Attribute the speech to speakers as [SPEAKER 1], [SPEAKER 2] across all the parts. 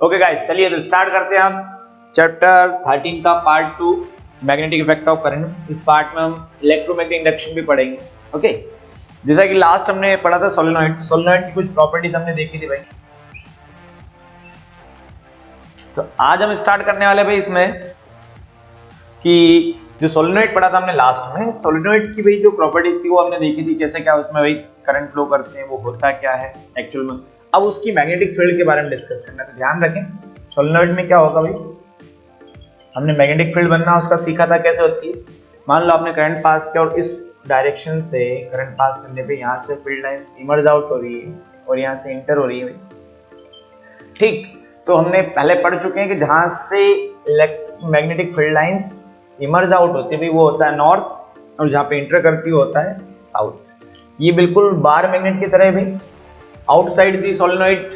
[SPEAKER 1] Okay guys, चलिए तो start करते हैं हम चैप्टर 13 का part 2 magnetic effect of current. इस पार्ट में हम इलेक्ट्रोमैग्नेटिक इंडक्शन भी पढ़ेंगे। ओके, जैसा कि लास्ट हमने पढ़ा था सोलेनॉइड की कुछ प्रॉपर्टीज हमने देखी थी भाई। तो आज हम स्टार्ट करने वाले भाई इसमें कि जो सोलेनॉइड पढ़ा था हमने लास्ट में, सोलेनॉइड की भाई जो प्रॉपर्टीज थी वो हमने देखी थी, कैसे क्या उसमें भाई करंट फ्लो करते हैं, वो होता क्या है एक्चुअल में। अब उसकी मैग्नेटिक फील्ड के बारे में डिस्कस करना है। तो ध्यान रखें सोलेनॉइड में क्या होगा भाई, हमने मैग्नेटिक फील्ड बनना उसका सीखा था कैसे होती है। मान लो आपने करंट पास किया और इस डायरेक्शन से करंट पास करने पे यहाँ से फील्ड लाइंस इमर्ज आउट हो रही है और यहाँ से इंटर हो रही है भाई। ठीक, तो हमने पहले पढ़ चुके हैं कि जहां से magnetic field lines emerge out होती है भाई वो होता है नॉर्थ, और जहां पे इंटर करती होता है साउथ। ये बिल्कुल बार मैग्नेट की तरह है भाई। Outside the solenoid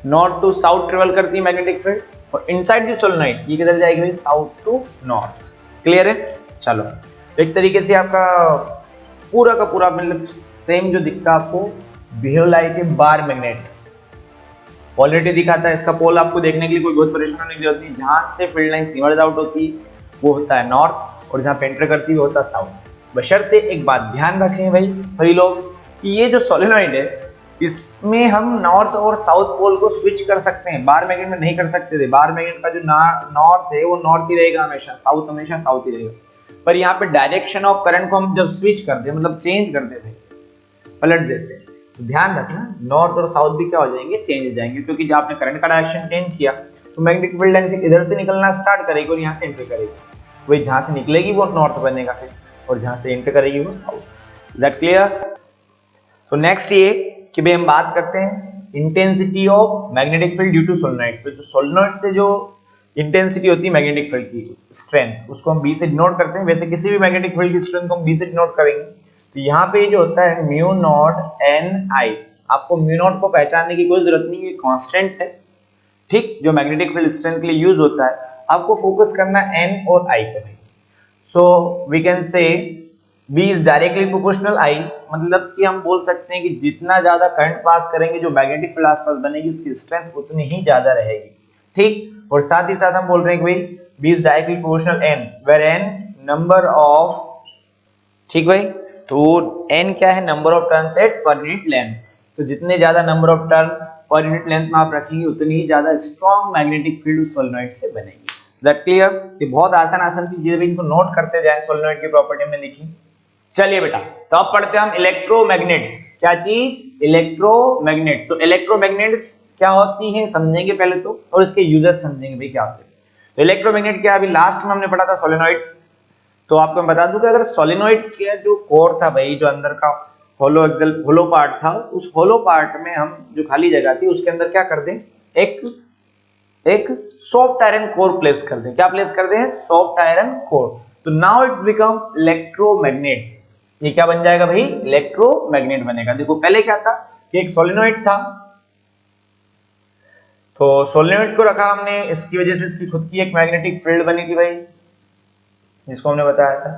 [SPEAKER 1] north to south travel करती है मैग्नेटिक फील्ड, और इनसाइड दी सोलेनॉइड ये किधर जाएगी भाई, साउथ टू नॉर्थ। क्लियर है? चलो, एक तरीके से आपका पूरा का पूरा मतलब सेम जो दिखता है आपको behave like a bar magnet. Polarity दिखाता है, इसका पोल आपको देखने के लिए कोई बहुत परेशानी नहीं होती। जहां से फील्ड लाइन इमर्ज आउट होती है वो होता है नॉर्थ, और जहां पे एंटर करती है वो होता है साउथ। बशर्ते एक बात ध्यान रखें भाई सभी लोग कि ये जो सोलेनॉइड है इसमें हम नॉर्थ और साउथ पोल को स्विच कर सकते हैं। बार मैग्नेट में नहीं कर सकते थे। बार मैग्नेट का जो नॉर्थ है वो नॉर्थ ही रहेगा हमेशा साउथ ही रहेगा। पर यहाँ पे डायरेक्शन ऑफ करंट को हम जब स्विच करते हैं मतलब चेंज करते थे, पलट देते हैं, तो ध्यान रखना नॉर्थ और साउथ भी क्या हो जाएंगे, चेंज हो जाएंगे। क्योंकि जब आपने करंट का डायरेक्शन चेंज किया तो मैग्नेटिक फील्ड लाइन इधर से निकलना स्टार्ट करेगी और यहाँ से एंटर करेगी। वही जहां से निकलेगी वो नॉर्थ बनेगा फिर, और जहां से एंटर करेगी वो साउथ। Is that clear? तो नेक्स्ट ये कि भाई हम बात करते हैं intensity of magnetic field due to solenoid. तो सोलेनॉइड से जो इंटेंसिटी होती है मैग्नेटिक फील्ड की स्ट्रेंथ, उसको हम बी से डिनोट करते हैं। वैसे किसी भी मैग्नेटिक फील्ड की स्ट्रेंथ को हम बी से डिनोट करेंगे। तो यहाँ पे जो होता है म्यू नॉट एन आई, आपको म्यू नॉट को पहचानने की कोई जरूरत नहीं है, कांस्टेंट है। ठीक, जो मैग्नेटिक फील्ड स्ट्रेंथ के लिए यूज होता है, आपको फोकस करना एन और आई पे। So we can say B is directly proportional I, मतलब कि हम बोल सकते हैं कि जितना ज्यादा करंट पास करेंगे जो मैग्नेटिक फील्ड आसपास बनेगी उसकी स्ट्रेंथ उतनी ही ज्यादा रहेगी। ठीक, और साथ ही साथ हम बोल रहे हैं कि भाई B is directly proportional N, where N number of, ठीक भाई, तो N क्या है, number of turns at per unit length. तो जितने ज्यादा number of turn per unit length में आप रखेंगे उतनी ही ज्यादा स्ट्रॉन्ग मैग्नेटिक फील्ड सोलेनॉइड से बनेगी। That clear? ये बहुत आसान सी चीजें, इनको नोट करते जाएं। सोलेनॉइड की प्रॉपर्टी हमने लिखी। चलिए बेटा, तो अब पढ़ते हैं हम इलेक्ट्रोमैग्नेट्स। क्या चीज? इलेक्ट्रोमैग्नेट्स। तो इलेक्ट्रोमैग्नेट्स क्या होती हैं समझेंगे पहले तो, और इसके यूजर्स समझेंगे भाई क्या होते हैं। तो इलेक्ट्रोमैग्नेट क्या, अभी लास्ट में हमने पढ़ा था सोलेनॉइड। तो आपको मैं बता दूं कि अगर सोलेनॉइड का जो कोर था भाई, जो अंदर का होलो पार्ट था, उस होलो पार्ट में हम जो खाली जगह थी उसके अंदर क्या कर दें, एक सॉफ्ट आयरन कोर प्लेस कर दें। क्या प्लेस कर दें? Soft iron core. तो नाउ इट्स बिकम इलेक्ट्रोमैग्नेट। ये क्या बन जाएगा भाई? इलेक्ट्रोमैग्नेट बनेगा। देखो पहले क्या था कि एक सोलेनॉइड था, तो सोलेनॉइड को रखा हमने, इसकी वजह से इसकी खुद की एक मैग्नेटिक फील्ड बनी थी भाई, जिसको हमने बताया था।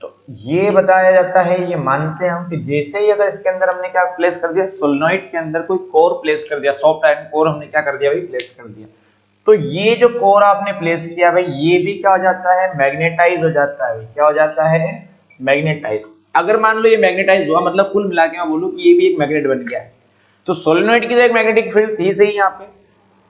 [SPEAKER 1] तो ये बताया जाता है, ये मानते हैं हम कि जैसे ही अगर इसके अंदर हमने क्या प्लेस कर दिया, सोलेनॉइड के अंदर कोई कोर प्लेस कर दिया, सॉफ्ट आयरन कोर हमने क्या कर दिया भाई, प्लेस कर दिया। तो ये जो कोर आपने प्लेस किया भाई, ये भी क्या हो जाता है, मैग्नेटाइज हो जाता है। क्या हो जाता है? मैग्नेटाइज। अगर मान लो ये मैग्नेटाइज हुआ, मतलब कुल मिला के मैं बोलूं कि ये भी एक मैग्नेट बन गया है। तो सोलेनॉइड की तो एक मैग्नेटिक फील्ड थी सही यहाँ पे,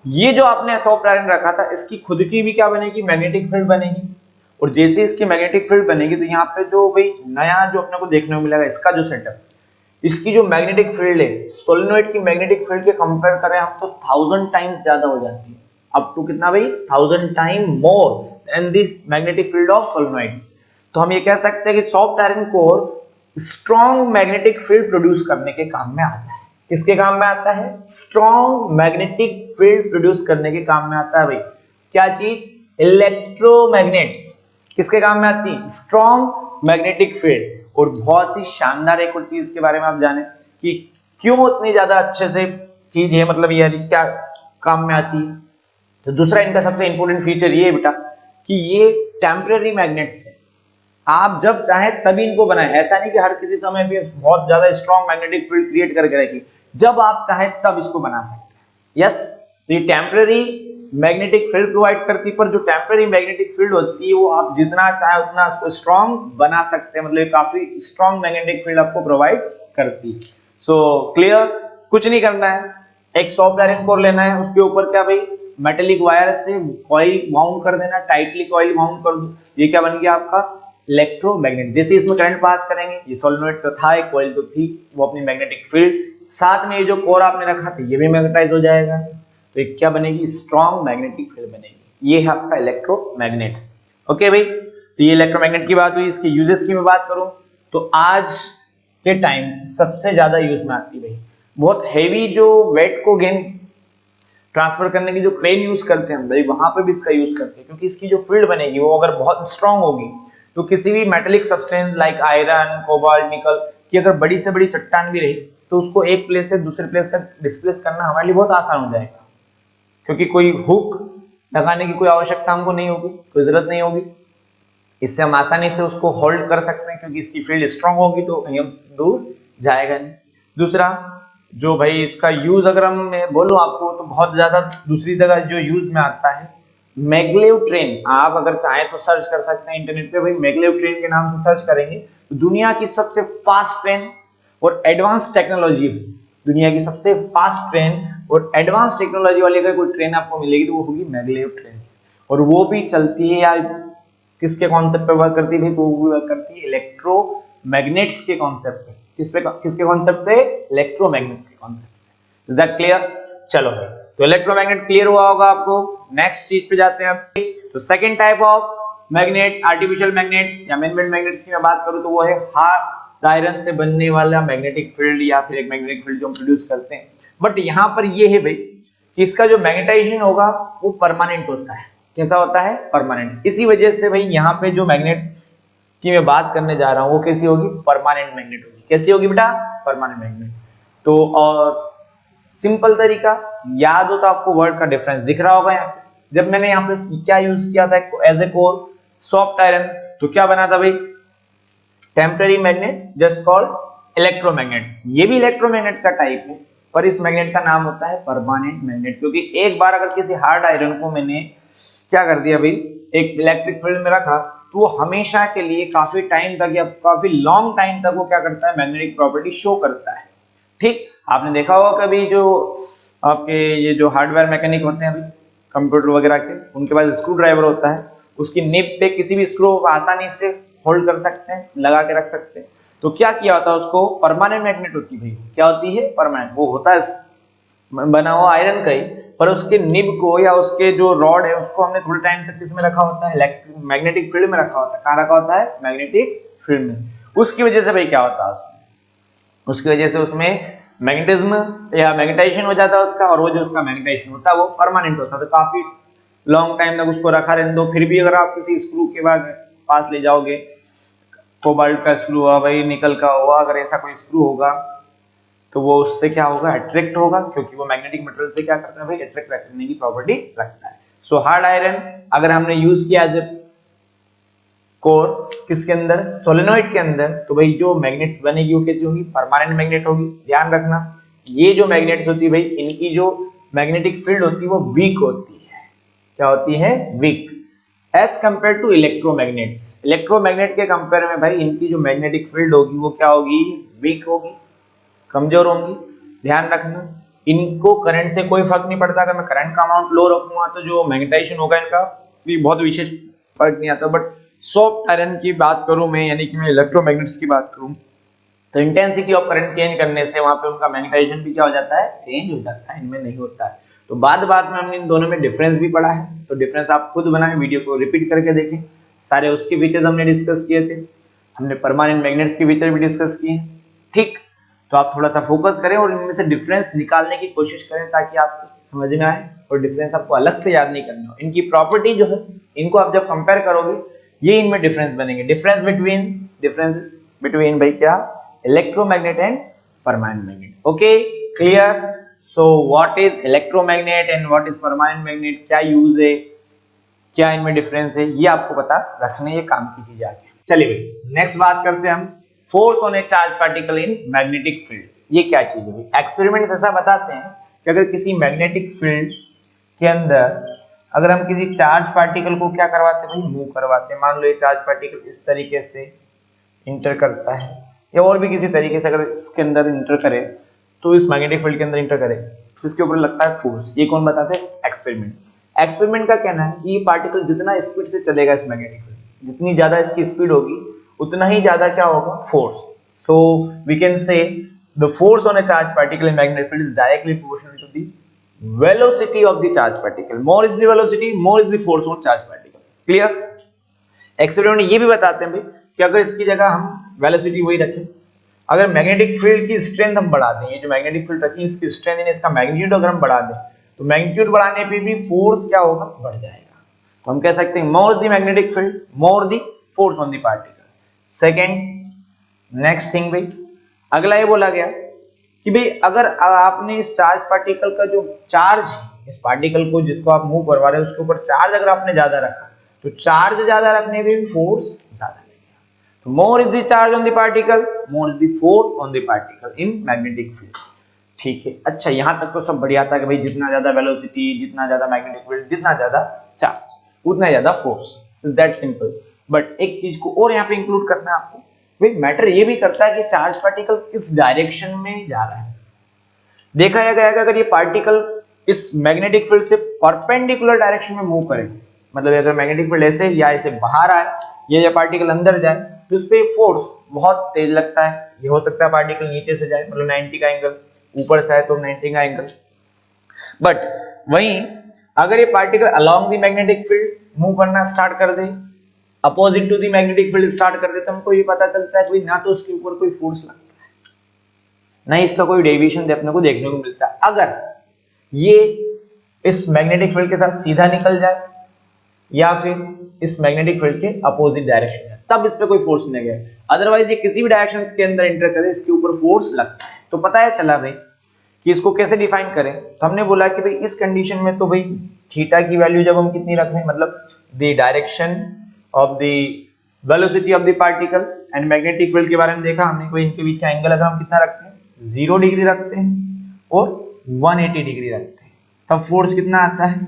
[SPEAKER 1] ये जो आपने सॉफ्ट आयरन रखा था इसकी खुद की भी क्या बनेगी, मैग्नेटिक फील्ड बनेगी। और जैसे इसकी मैग्नेटिक फील्ड बनेगी तो यहाँ पे जो भाई नया जो अपने को देखने को मिलेगा, इसका जो सेटअप, इसकी जो मैग्नेटिक फील्ड है सोलेनॉइड की मैग्नेटिक फील्ड के कंपेयर करें हम तो 1000 टाइम्स ज्यादा हो जाती है। अप टू कितना भाई? 1000 time more than this magnetic field of solenoid. तो हम ये कह सकते हैं कि soft iron core strong magnetic field produce करने के काम में आता है। किसके काम में आता है? स्ट्रॉन्ग मैग्नेटिक फील्ड प्रोड्यूस करने के काम में आता है भाई। क्या चीज? इलेक्ट्रोमैग्नेट्स। किसके काम में आती है? Strong magnetic field. और बहुत ही शानदार एक और चीज के बारे में आप जाने कि क्यों इतनी ज्यादा अच्छे से चीज है, मतलब ये क्या काम में आती है। तो दूसरा इनका सबसे इंपॉर्टेंट फीचर ये है बेटा कि ये टेम्परेरी मैग्नेट्स है। आप जब चाहे तभी इनको बनाएं, ऐसा नहीं कि हर किसी समय भी बहुत ज्यादा स्ट्रॉन्ग मैग्नेटिक फील्ड क्रिएट करके रखिए। जब आप चाहे तब इसको बना सकते हैं। यस, तो ये टेम्पररी मैग्नेटिक फील्ड प्रोवाइड करती है, पर जो टेम्पररी मैग्नेटिक फील्ड होती है वो आप जितना चाहे उतना उसको स्ट्रॉन्ग बना सकते हैं, मतलब काफी स्ट्रॉन्ग मैग्नेटिक फील्ड आपको प्रोवाइड करती है। सो क्लियर, कुछ नहीं करना है, एक सॉफ्ट आयरन कोर लेना है, उसके ऊपर क्या भाई मेटेलिक वायर से कॉइल वाउंड कर देना, टाइटली कॉइल वाउंड कर दो, ये क्या बन गया आपका इलेक्ट्रोमैग्नेट। जैसे इसमें करंट पास करेंगे, ये सोलेनोइड तो था, एक कॉइल तो थी, वो अपनी मैग्नेटिक फील्ड, साथ में ये जो कोर आपने रखा था ये भी मैग्नेटाइज हो जाएगा, तो एक क्या बनेगी स्ट्रॉन्ग मैग्नेटिक फील्ड बनेगी। ये है आपका इलेक्ट्रोमैग्नेट। ओके भाई, तो ये इलेक्ट्रोमैग्नेट की बात हुई। इसके यूजेस की मैं बात करूं तो आज के टाइम सबसे ज्यादा यूज में आती है भाई, बहुत हेवी जो वेट को गेन ट्रांसफर करने की जो क्रेन यूज करते हैं भाई, वहां पे भी इसका यूज करते हैं, क्योंकि इसकी जो फील्ड बनेगी वो अगर बहुत स्ट्रांग होगी तो किसी भी metallic substance like iron, cobalt, निकल की अगर बड़ी से बड़ी चट्टान भी रही तो उसको एक प्लेस से दूसरे प्लेस तक डिस्प्लेस करना हमारे लिए बहुत आसान हो जाएगा, क्योंकि कोई हुक लगाने की कोई आवश्यकता हमको नहीं होगी, कोई जरूरत नहीं होगी, इससे हम आसानी से उसको होल्ड कर सकते हैं, क्योंकि इसकी फील्ड स्ट्रांग होगी तो कहीं दूर जाएगा नहीं। दूसरा जो भाई इसका यूज अगर हम मैं बोलूं आपको तो बहुत ज्यादा दूसरी जगह जो यूज में आता है मैग्लेव ट्रेन, आप अगर चाहें तो सर्च कर सकते हैं इंटरनेट पे भाई, मैग्लेव ट्रेन के नाम से सर्च करेंगे तो दुनिया की सबसे फास्ट ट्रेन और एडवांस टेक्नोलॉजी, दुनिया की सबसे फास्ट ट्रेन और एडवांस टेक्नोलॉजी वाली अगर कोई ट्रेन आपको मिलेगी तो वो होगी मैग्लेव ट्रेन, और वो भी चलती है या किसके कॉन्सेप्ट पे वर्क करती है, तो वो वर्क करती है इलेक्ट्रोमैग्नेट्स के कॉन्सेप्ट पे। किसके कॉन्सेप्ट पे? इलेक्ट्रोमैग्नेट्स के कॉन्सेप्ट से। Is that clear? चलो भाई, तो इलेक्ट्रोमैग्नेट क्लियर हुआ होगा आपको। नेक्स्ट चीज पे जाते हैं अब। तो second type of magnet, artificial magnets या मैन-मेड मैग्नेट्स की मैं बात करूं तो वो है हार्ड आयरन से बनने वाला मैग्नेटिक फील्ड या फिर एक मैग्नेटिक फील्ड जो हम प्रोड्यूस करते हैं। बट यहां पर ये है भाई कि इसका जो मैग्नेटाइजेशन होगा वो परमानेंट होता है। कैसा होता है? परमानेंट। इसी वजह से भाई यहाँ पे जो मैग्नेट की मैं बात करने जा रहा हूं वो कैसी होगी? परमानेंट मैग्नेट होगी। कैसी होगी बेटा? Permanent magnet. तो और सिंपल तरीका याद हो तो आपको वर्ड का डिफरेंस दिख रहा होगा यहाँ पे। जब मैंने यहाँ पे क्या यूज किया था as a core, soft iron, तो क्या बना था भाई? Temporary magnet just called electromagnets. ये भी इलेक्ट्रोमैग्नेट का टाइप है, पर इस मैग्नेट का नाम होता है परमानेंट मैग्नेट, क्योंकि एक बार अगर किसी हार्ड आयरन को मैंने क्या कर दिया भाई, एक इलेक्ट्रिक फील्ड में रखा, तो वो हमेशा के लिए काफी टाइम तक या काफी लॉन्ग टाइम तक वो क्या करता है? मैग्नेटिक प्रॉपर्टी शो करता है। ठीक, आपने देखा होगा कभी जो आपके ये जो हार्डवेयर मैकेनिक होते हैं अभी कंप्यूटर वगैरह के, उनके पास स्क्रू ड्राइवर होता है, उसकी निब पे किसी भी स्क्रू को आसानी से होल्ड कर सकते हैं, लगा के रख सकते हैं। तो क्या किया होता है उसको? परमानेंट मैग्नेट होती है भाई। क्या होती है? परमानेंट। वो होता है बना हुआ आयरन का ही, पर उसके निब को या उसके जो रॉड है उसको हमने थोड़े टाइम तक किसमें रखा होता है? मैग्नेटिक फील्ड में रखा होता है। कहाँ रखा होता है? मैग्नेटिक फील्ड में। उसकी वजह से भाई क्या होता है उसमें? उसकी वजह से उसमें मैग्नेटिज्म या मैग्नेटाइजेशन हो जाता है उसका, और वो जो उसका मैग्नेटाइजेशन होता है वो परमानेंट होता है। तो काफी लॉन्ग टाइम तक उसको रखा रहने दो, फिर भी अगर आप किसी स्क्रू के बाद पास ले जाओगे, कोबाल्ट का स्क्रू हुआ भाई, निकल का हुआ, अगर ऐसा कोई स्क्रू होगा तो वो उससे क्या होगा? अट्रैक्ट होगा, क्योंकि वो मैग्नेटिक मटेरियल से क्या करता है भाई? अट्रैक्ट करने की प्रॉपर्टी रखता है। सो हार्ड आयरन अगर हमने यूज किया एज ए कोर किसके अंदर? सोलेनोइड के अंदर, तो भाई जो मैग्नेट्स बनेगी वो कैसी होगी? परमानेंट मैग्नेट होगी। ध्यान रखना, ये जो मैग्नेट्स होती है भाई, इनकी जो मैग्नेटिक फील्ड होती है वो वीक होती है। क्या होती है? Weak, as compare to electromagnets. Electromagnet के कंपेयर में भाई इनकी जो मैग्नेटिक फील्ड होगी वो क्या होगी? वीक होगी, कमजोर होंगी। ध्यान रखना, इनको करंट से कोई फर्क नहीं पड़ता। अगर मैं करंट का अमाउंट लो रखूंगा तो जो मैग्नेटाइजेशन होगा इनका बहुत विशेष फर्क नहीं आता। बट सॉफ्ट आयरन की बात करूं मैं, यानी कि मैं इलेक्ट्रोमैग्नेट्स की बात करूं, तो इंटेंसिटी ऑफ करंट चेंज करने से वहां पे उनका मैग्नेटाइजेशन भी क्या हो जाता है? चेंज हो जाता है। इनमें नहीं होता है। तो बाद में हमने इन दोनों में डिफरेंस भी पढ़ा है, तो डिफरेंस आप खुद बनाएं, वीडियो को रिपीट करके देखें। सारे उसके फीचर्स हमने डिस्कस किए थे, हमने परमानेंट मैग्नेट्स के फीचर भी डिस्कस किए। ठीक, तो आप थोड़ा सा फोकस करें और इनमें से डिफरेंस निकालने की कोशिश करें, ताकि आपको समझ में आए और डिफरेंस आपको अलग से याद नहीं करना हो। इनकी प्रॉपर्टी जो है, इनको आप जब कंपेयर करोगे, ये इनमें डिफरेंस बनेंगे। डिफरेंस बिटवीन भाई क्या? Electromagnet and permanent magnet. Okay, clear? So what is electromagnet and what is permanent magnet? क्या यूज है, क्या इनमें डिफरेंस है, ये आपको पता रखने, ये काम की चीज आगे। चलिए भाई, नेक्स्ट बात करते हैं हम force on a charge particle in magnetic field. ये क्या चीज है? एक्सपेरिमेंट्स ऐसा बताते हैं कि अगर किसी मैग्नेटिक फील्ड के अंदर अगर हम किसी चार्ज पार्टिकल को क्या करवाते हैं भाई, मूव करवाते हैं। मान लो ये चार्ज पार्टिकल इस तरीके से इंटर करता है या और भी किसी तरीके से अगर इसके अंदर इंटर करे तो इस मैग्नेटिक फील्ड के अंदर इंटर करे तो इसके ऊपर लगता है फोर्स। ये कौन बताते हैं? एक्सपेरिमेंट। एक्सपेरिमेंट का कहना है कि ये पार्टिकल जितना स्पीड से चलेगा इस मैग्नेटिक फील्ड, जितनी ज्यादा इसकी स्पीड होगी उतना ही ज्यादा क्या होगा? Force. So we can say the force on a charge particle in magnetic field is directly proportional to the velocity of the charge particle. More is the velocity, more is the force on charge particle. Clear? Experiment ये भी बताते हैं भाई कि अगर इसकी जगह हम वेलोसिटी वही रखें, अगर मैग्नेटिक फील्ड की स्ट्रेंथ हम बढ़ा दें, ये जो मैग्नेटिक फील्ड रखी है इसकी स्ट्रेंथ यानी इसका मैग्नीट्यूड अगर हम बढ़ा दें तो मैग्नीट्यूड बढ़ाने पे भी फोर्स क्या होगा? बढ़ जाएगा। तो हम कह सकते हैं more the magnetic field more the force on the particle. Second next thing भाई, अगला ये बोला गया कि भाई अगर आपने इस चार्ज पार्टिकल का जो चार्ज है, इस पार्टिकल को जिसको आप मूव करवा रहे हो उसके ऊपर चार्ज अगर आपने ज्यादा रखा तो चार्ज ज्यादा रखने पे भी फोर्स ज्यादा लगेगा। तो more is the charge on the particle more is the force on the particle in magnetic field. ठीक है, अच्छा यहां तक तो सब बढ़िया था कि भाई जितना ज्यादा वेलोसिटी, जितना ज्यादा मैग्नेटिक फील्ड, जितना ज्यादा चार्ज उतना ज्यादा force. Is that simple. But एक चीज को और यहाँ पे इंक्लूड करना है आपको, भाई मैटर ये भी करता है कि चार्ज पार्टिकल किस डायरेक्शन में जा रहा है। देखा गया कि अगर ये पार्टिकल इस मैग्नेटिक फील्ड से परपेंडिकुलर डायरेक्शन में मूव करे, मतलब अगर मैग्नेटिक फील्ड ऐसे या ऐसे बाहर आए या ये पार्टिकल अंदर जाए तो उस पे फोर्स बहुत तेज लगता है। ये हो सकता है पार्टिकल नीचे से जाए मतलब 90 का एंगल, ऊपर से आए तो 90 का एंगल। बट वहीं अगर ये particle along the magnetic field move करना स्टार्ट कर दे, opposite to the magnetic field start कर दे, तो हमको ये पता चलता है कि ना तो उसके ऊपर कोई फोर्स लगता है ना इसका कोई डेविएशन अपने को देखने को मिलता है। अगर ये इस मैग्नेटिक फील्ड के साथ सीधा निकल जाए या फिर इस मैग्नेटिक फील्ड के अपोजिट डायरेक्शन में, तब इस पे कोई फोर्स नहीं लगेगा। अदरवाइज ये किसी भी डायरेक्शन के अंदर एंटर करे इसके ऊपर फोर्स लगता है। तो पता है चला भाई कि इसको कैसे डिफाइन करें। तो हमने बोला कि भाई इस कंडीशन में तो भाई थीटा की वैल्यू जब हम कितनी रखें, मतलब the direction of the velocity of the particle and magnetic field के बारे में देखा हमने, कोई इनके बीच का एंगल अगर हम कितना रखते हैं 0 डिग्री रखते हैं और 180 डिग्री रखते हैं, तब फोर्स कितना आता है?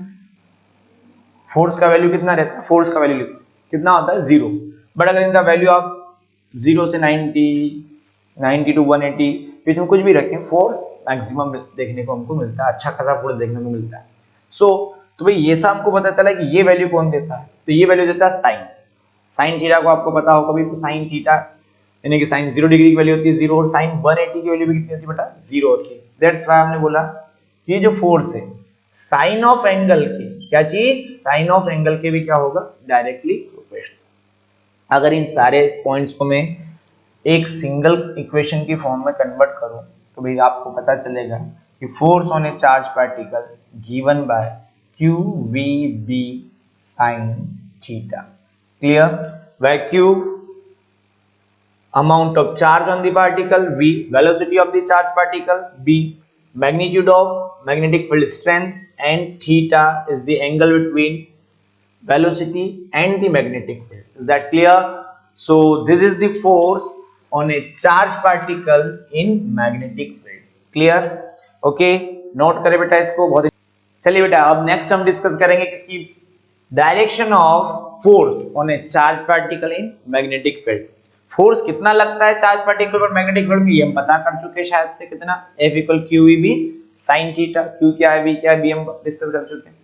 [SPEAKER 1] फोर्स का वैल्यू कितना रहता है? फोर्स का वैल्यू कितना होता है? 0। बट अगर इनका वैल्यू आप 0 से 90 टू 180 बीच में कुछ भी रखें, फोर्स मैक्सिमम देखने को हमको मिलता है, अच्छा खासा फोर्स देखने को मिलता है। तो भाई ये सब हमको पता चला कि ये वैल्यू कौन देता है, तो ये वैल्यू देता है साइन। साइन थीटा को आपको पता होगा भाई, तो साइन थीटा यानी कि साइन 0 डिग्री की वैल्यू होती है 0 और साइन 180 की वैल्यू भी कितनी होती है बेटा? 0 होती है। दैट्स व्हाई हमने बोला कि ये जो फोर्स है साइन ऑफ एंगल के, क्या चीज? साइन ऑफ एंगल के भी क्या होगा? Directly proportional. अगर इन सारे पॉइंट्स को मैं एक सिंगल इक्वेशन की फॉर्म में कन्वर्ट करूं तो भाई आपको पता चलेगा कि force on a charge particle given by q v B sine theta. Clear? where q amount of charge on the particle, v velocity of the charge particle, b magnitude of magnetic field strength, and theta is the angle between velocity and the magnetic field. Is that clear? So this is the force on a charged particle in magnetic field. Clear? Okay, note करें बेटा इसको बहुत। चलिए बेटा अब next हम discuss करेंगे किसकी? Direction of force on a charge particle in magnetic field. Force कितना लगता है चार्ज पार्टिकल पर मैग्नेटिक फील्ड में, ये हम पता कर चुके हैं शायद से, कितना? F = QEB sin theta. Q क्या है, V क्या है, B हम डिस्कस कर चुके हैं।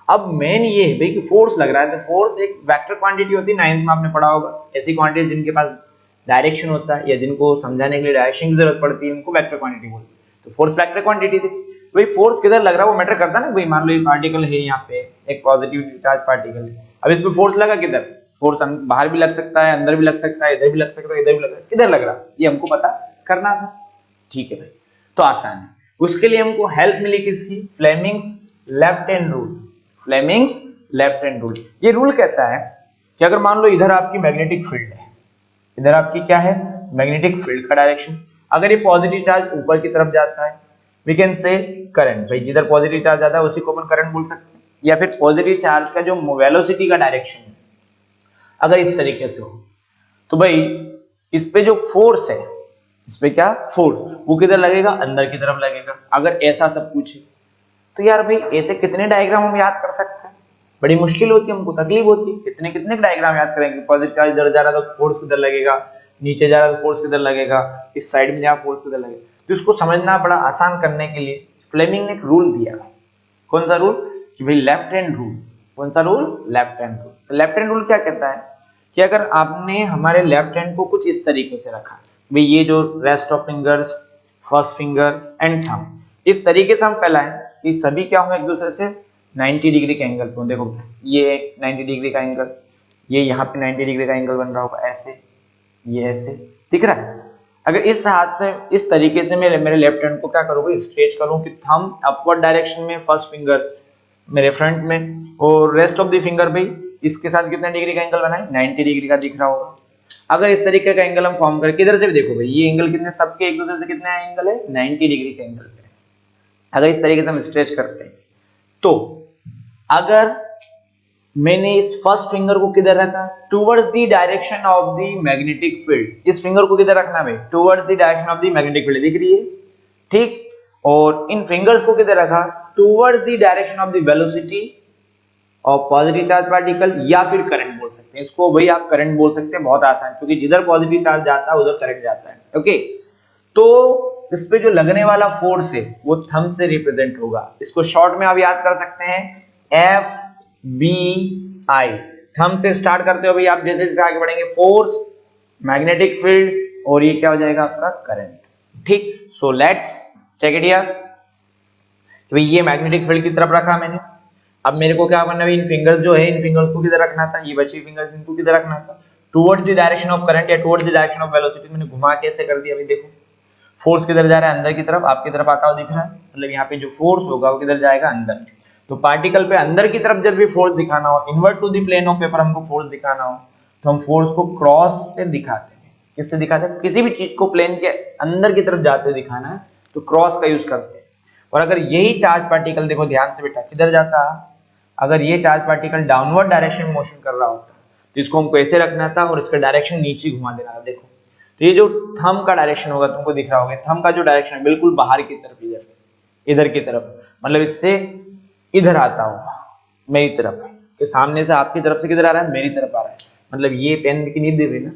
[SPEAKER 1] अब मेन ये है भाई कि फोर्स लग रहा है, तो फोर्स एक वेक्टर क्वांटिटी होती है, 9th में आपने पढ़ा होगा। ऐसी क्वांटिटी जिनके पास डायरेक्शन होता है या जिनको समझाने के लिए डायरेक्शन की जरूरत पड़ती है उनको वेक्टर क्वांटिटी बोलते हैं। तो फोर्स वेक्टर क्वांटिटी थी। तो भाई फोर्स किधर लग रहा है वो मैटर करता है ना। भाई मान लो ये पार्टिकल है, यहाँ पे एक पॉजिटिव चार्ज पार्टिकल है, अब इस पे फोर्स लगा किधर? फोर्स बाहर भी लग सकता है, अंदर भी लग सकता है, इधर भी लग सकता है, इधर भी लग सकता है, किधर लग रहा है ये हमको पता करना था। ठीक है भाई, तो आसान है। उसके लिए हमको हेल्प मिली किसकी? Fleming's left hand rule. Fleming's left hand rule, ये रूल कहता है कि अगर मान लो इधर आपकी मैग्नेटिक फील्ड है, इधर आपकी क्या है? मैग्नेटिक फील्ड का डायरेक्शन। अगर ये पॉजिटिव चार्ज ऊपर की तरफ जाता है वी कैन से करंट। भाई जिधर पॉजिटिव चार्ज आता है उसी को अपन करंट बोल सकते हैं। या फिर पॉजिटिव चार्ज का जो वेलोसिटी का डायरेक्शन है अगर इस तरीके से हो तो भाई इस पे जो फोर्स है, इस पे क्या फोर्स, वो किधर लगेगा? अंदर की तरफ लगेगा। अगर ऐसा सब कुछ है तो यार भाई ऐसे कितने डायग्राम हम याद कर सकते हैं? बड़ी मुश्किल होती है, हमको तकलीफ होती है, कितने कितने डायग्राम याद करेंगे। पॉजिटिव चार्ज इधर जा रहा है तो फोर्स किधर लगेगा, नीचे जा रहा है तो फोर्स किधर लगेगा, इस साइड में जा फोर्स किधर लगेगा। तो इसको समझना बड़ा आसान करने के लिए फ्लेमिंग ने एक रूल दिया। कौन सा रूल? कि भाई लेफ्ट हैंड रूल। कौन सा रूल? Left hand rule. तो लेफ्ट हैंड रूल क्या कहता है कि अगर आपने हमारे लेफ्ट हैंड को कुछ इस तरीके से रखा, भाई ये जो rest of fingers, first finger and thumb इस तरीके से हम फैलाएं कि सभी क्या हो एक दूसरे से 90 डिग्री के एंगल पे। देखो ये एक 90 डिग्री का एंगल, ये यहाँ पे 90 डिग्री का एंगल बन रहा होगा ऐसे, ये ऐसे दिख रहा है। अगर इस हाथ से इस तरीके से मैं मेरे लेफ्ट हैंड को क्या करूंगा, स्ट्रेच करूं कि थंब अपवर्ड डायरेक्शन में, फर्स्ट फिंगर मेरे फ्रंट में और रेस्ट ऑफ द फिंगर भी इसके साथ कितना डिग्री का एंगल बनाए, 90 डिग्री का दिख रहा होगा। अगर इस तरीके का एंगल हम फॉर्म करें, किधर से भी देखो भाई ये एंगल कितने, सबके एक दूसरे से कितना एंगल है, 90 डिग्री का एंगल पे। अगर इस तरीके से हम स्ट्रेच करते हैं तो अगर मैंने इस फर्स्ट फिंगर को किधर रखा, towards the direction of the magnetic field. इस फिंगर को किधर रखना है, towards the direction of the magnetic field, दिख रही है ठीक। और इन फिंगर्स को किधर रखा, towards the direction of the velocity of positive charge particle, या फिर करंट बोल सकते हैं इसको। भाई आप करंट बोल सकते हैं, बहुत आसान, क्योंकि जिधर पॉजिटिव चार्ज जाता है उधर करंट जाता है। ओके, तो इस पे जो लगने वाला फोर्स है वो थंब से रिप्रेजेंट होगा। इसको शॉर्ट में आप याद कर सकते हैं एफ बी आई। थंब से स्टार्ट करते हो भाई आप, जैसे जैसे आगे बढ़ेंगे फोर्स, मैग्नेटिक फील्ड, और ये क्या हो जाएगा आपका करंट। ठीक, so let's check it here. तो ये मैग्नेटिक फील्ड की तरफ रखा मैंने। अब मेरे को क्या करना है, इन फिंगर्स जो है इन फिंगर्स को किधर रखना था, ये बची फिंगर्स इनको किधर रखना था, towards the direction of current या towards the direction of velocity. मैंने घुमा कैसे कर दिया, अभी देखो फोर्स किधर जा रहा है, अंदर की तरफ, आपकी तरफ आता हुआ दिख रहा है। मतलब यहाँ पे जो फोर्स होगा वो किधर जाएगा, अंदर। तो पार्टिकल पे अंदर की तरफ जब भी फोर्स दिखाना हो, invert to the plane of paper हमको फोर्स दिखाना हो, तो हम फोर्स को क्रॉस से दिखाते हैं। किससे दिखाते हैं, किसी भी चीज को प्लेन के अंदर की तरफ जाते हुए दिखाना है तो क्रॉस का यूज करते हैं। और अगर यही चार्ज पार्टिकल, देखो ध्यान से बेटा, किधर जाता, अगर ये चार्ज पार्टिकल डाउनवर्ड डायरेक्शन में मोशन कर रहा होता तो इसको हमको ऐसे रखना था और इसका डायरेक्शन नीचे घुमा देना था। देखो तो ये जो थंब का डायरेक्शन होगा तुमको दिख रहा होगा, थंब का जो डायरेक्शन है बिल्कुल बाहर की तरफ, इधर इधर की तरफ, मतलब इससे इधर आता होगा मेरी तरफ, तो सामने से आपकी तरफ से किधर आ रहा है, मेरी तरफ आ रहा है। मतलब ये पेन की नींद दे रही ना,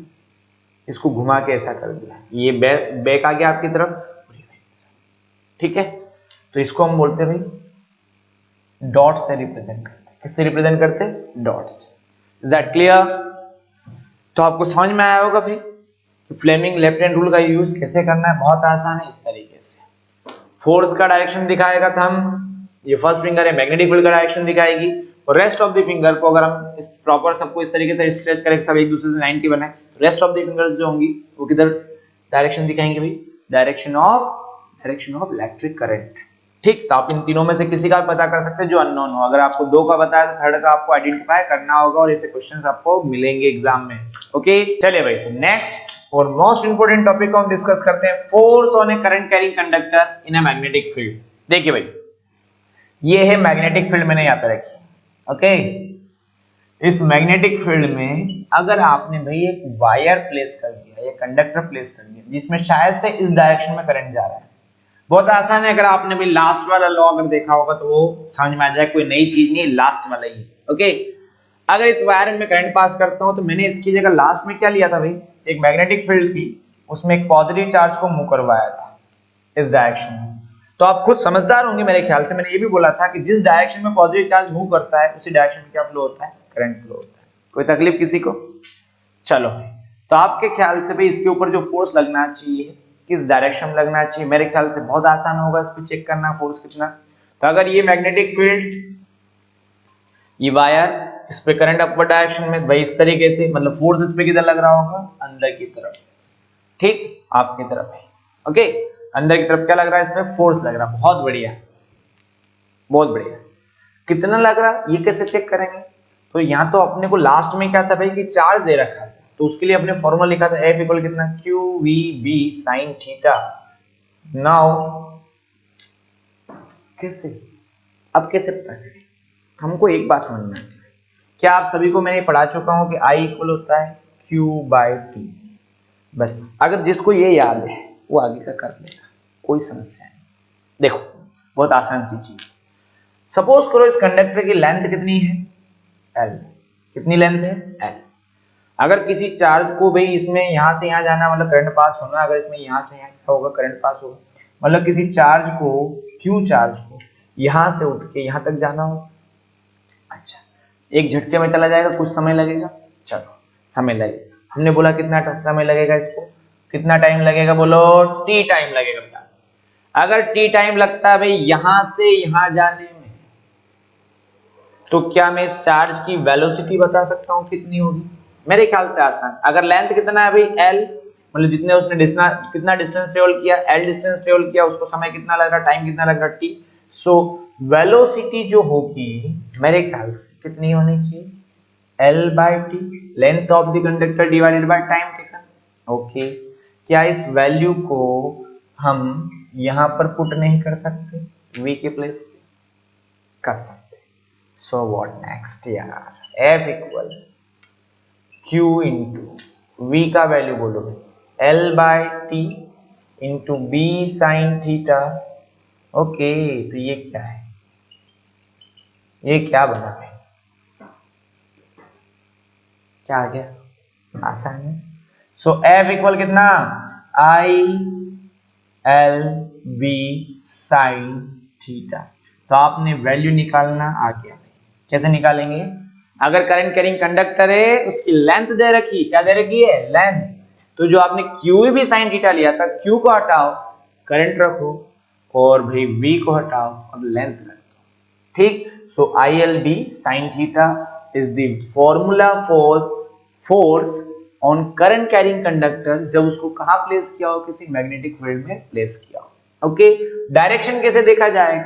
[SPEAKER 1] इसको घुमा के ऐसा कर दिया, ये बैक आ गया आपकी तरफ। ठीक है, तो इसको हम बोलते हैं भाई डॉट से रिप्रेजेंट करते हैं। किससे रिप्रेजेंट करते हैं, डॉट से। Is that clear? तो आपको समझ में आया होगा भाई फ्लेमिंग लेफ्ट हैंड रूल का यूज कैसे करना है। बहुत आसान है, इस तरीके से फोर्स का डायरेक्शन दिखाएगा थंब, ये फर्स्ट फिंगर है, मैग्नेटिक फील्ड का डायरेक्शन दिखाएगी, और रेस्ट ऑफ द फिंगर को अगर हम इस प्रॉपर सबको इस तरीके से स्ट्रेच करें सब एक दूसरे से 90 बनाए, तो रेस्ट ऑफ द फिंगर्स जो होंगी वो किधर डायरेक्शन दिखाएंगे भाई, डायरेक्शन ऑफ इलेक्ट्रिक करंट। ठीक, तो आप इन तीनों में से किसी का पता कर सकते हैं जो अननोन हो। अगर आपको दो का बताया तो थर्ड का आपको आइडेंटिफाई करना होगा, और ऐसे क्वेश्चंस आपको मिलेंगे एग्जाम में। ओके, चलिए भाई, तो नेक्स्ट और मोस्ट इंपोर्टेंट टॉपिक को हम डिस्कस करते हैं, force on A current carrying conductor in a magnetic field. देखिए भाई, ये है मैग्नेटिक फील्ड, मैंने यहाँ पे रखी। ओके, इस मैग्नेटिक फील्ड में अगर आपने भाई एक वायर प्लेस कर दिया या कंडक्टर प्लेस कर दिया जिसमें शायद से इस डायरेक्शन में करंट जा रहा है, बहुत आसान है। अगर आपने भी लास्ट वाला लॉ अगर देखा होगा तो वो समझ में आ जाए, कोई नई चीज नहीं, लास्ट वाला ही। ओके, अगर इस वायर में करंट पास करता हूं तो मैंने इसकी जगह लास्ट में क्या लिया था भाई, एक मैग्नेटिक फील्ड थी, उसमें एक पॉजिटिव चार्ज को मूव करवाया था इस डायरेक्शन में। तो आप खुद समझदार होंगे मेरे ख्याल से, मैंने ये भी बोला था कि जिस डायरेक्शन में पॉजिटिव चार्ज मूव करता है उसी डायरेक्शन में क्या फ्लो होता है, करंट फ्लो होता है। कोई तकलीफ किसी को? चलो, तो आपके ख्याल से भाई इसके ऊपर जो फोर्स लगना चाहिए किस डायरेक्शन में लगना चाहिए, मेरे ख्याल से बहुत आसान होगा इस पे चेक करना फोर्स कितना। तो अगर ये मैग्नेटिक फील्ड, ये वायर, इस पे करंट अपवर्ड डायरेक्शन में, भाई इस तरीके से, मतलब फोर्स इस पे किधर लग रहा होगा, अंदर की तरफ। ठीक, आपकी तरफ है। ओके, अंदर की तरफ क्या लग रहा है, इसमें फोर्स लग रहा है। बहुत बढ़िया, बहुत बढ़िया। कितना लग रहा है ये कैसे चेक करेंगे, तो यहाँ तो अपने को लास्ट में क्या था भाई कि चार्ज दे रखा था, तो उसके लिए अपने फॉर्मूला लिखा था F इक्वल कितना, q v B sine theta. Now कैसे, अब कैसे पता करें, हमको एक बात समझना है, क्या आप सभी को मैंने पढ़ा चुका हूं कि I इक्वल होता है Q बाय T। बस अगर जिसको ये याद है वो आगे का कर लेगा, कोई समस्या नहीं। देखो बहुत आसान सी चीज, सपोज करो इस कंडक्टर की लेंथ कितनी है, L। कितनी लेंथ है, L। अगर किसी चार्ज को भाई इसमें यहां से यहां जाना मतलब करंट पास होना, अगर इसमें यहां से यहां क्या होगा, करंट पास होगा, मतलब किसी चार्ज को, Q चार्ज को यहां से उठ के यहां तक जाना हो, अच्छा एक झटके में चला जाएगा, कुछ समय लगेगा, चलो समय लगेगा, हमने बोला कितना समय लगेगा, इसको कितना टाइम लगेगा, बोलो T टाइम लगेगा बेटा। अगर T टाइम लगता है भाई यहां से यहां जाने में, तो क्या मैं इस चार्ज की वेलोसिटी बता सकता हूं कितनी होगी, मेरे ख्याल से आसान। अगर लेंथ कितना है भाई L, मतलब जितने उसने कितना डिस्टेंस ट्रेवल किया, L डिस्टेंस ट्रेवल किया, उसको समय कितना लग रहा, टाइम कितना लग रहा, T। सो वेलोसिटी जो होगी मेरे ख्याल से कितनी होनी चाहिए, L/T, length of the conductor divided by time taken. Okay, क्या इस वैल्यू को हम यहां पर पुट नहीं कर सकते, v के प्लेस पे कर सकते। So what next यार, F equal Q into V का वैल्यू बोलो, L/T into B sine theta. Okay, तो ये क्या है, ये क्या बना है, क्या आ गया, आसान है। सो F इक्वल कितना, I/L/B साइन थीटा। तो आपने वैल्यू निकालना आ गया, कैसे निकालेंगे, अगर करंट कैरिंग कंडक्टर है उसकी लेंथ दे रखी, क्या दे रखी है, लेंथ, तो जो आपने क्यू भी साइन थीटा लिया था, क्यू को हटाओ, करंट रखो, और भाई V को हटाओ और लेंथ रख दो, ठीक। सो ILB sine theta is the formula for force on current carrying conductor, जब उसको कहां प्लेस किया हो, किसी मैग्नेटिक फील्ड में प्लेस किया हो। ओके, डायरेक्शन कैसे देखा जाए,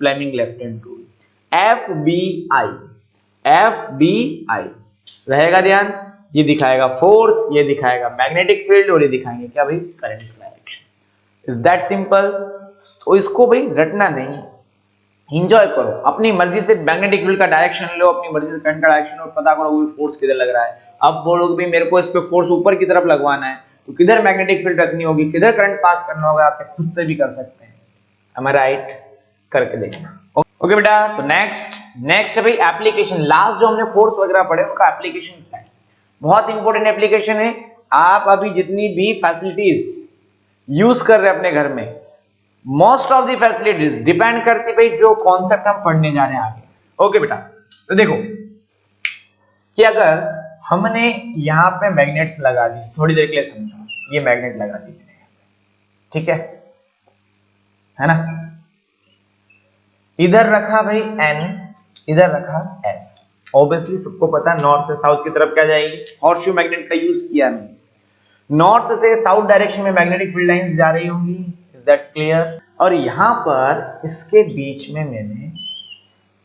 [SPEAKER 1] Fleming left hand rule, FBI रहेगा ध्यान, ये दिखाएगा फोर्स, ये दिखाएगा मैग्नेटिक फील्ड, और ये दिखाएंगे क्या भाई, current direction. Is that simple. तो इसको भाई रटना नहीं, एंजॉय करो, अपनी मर्जी से मैग्नेटिक फील्ड का डायरेक्शन लो, अपनी मर्जी से करंट का डायरेक्शन लो, पता करो वो फोर्स किधर लग रहा है। अब बोलोगे भाई मेरे को इस पे फोर्स ऊपर की तरफ लगवाना है, तो किधर मैग्नेटिक फील्ड रखनी होगी, किधर करंट पास करना होगा, आप खुद से भी कर सकते हैं, am I right? करके देखना। ओके बेटा, तो नेक्स्ट है भाई एप्लीकेशन। लास्ट जो हमने फोर्स वगैरह पढ़े उनका एप्लीकेशन क्या है, बहुत इंपॉर्टेंट एप्लीकेशन है। आप अभी जितनी भी फैसिलिटीज यूज कर रहे हैं अपने घर में, most of the facilities depend करती भाई जो कॉन्सेप्ट हम पढ़ने जा रहे हैं आगे। ओके बेटा, तो देखो कि अगर हमने यहां पे मैग्नेट्स लगा दी, थोड़ी देर के लिए समझो, ये मैग्नेट लगा दी मैंने, ठीक है ना, इधर रखा भाई N, इधर रखा S। ऑब्वियसली सबको पता नॉर्थ से साउथ की तरफ क्या जाएगी, हॉर्सशू मैग्नेट का यूज किया मैंने, नॉर्थ से साउथ डायरेक्शन में मैग्नेटिक फील्ड लाइंस जा रही होंगी, इज दैट क्लियर। और यहां पर इसके बीच में मैंने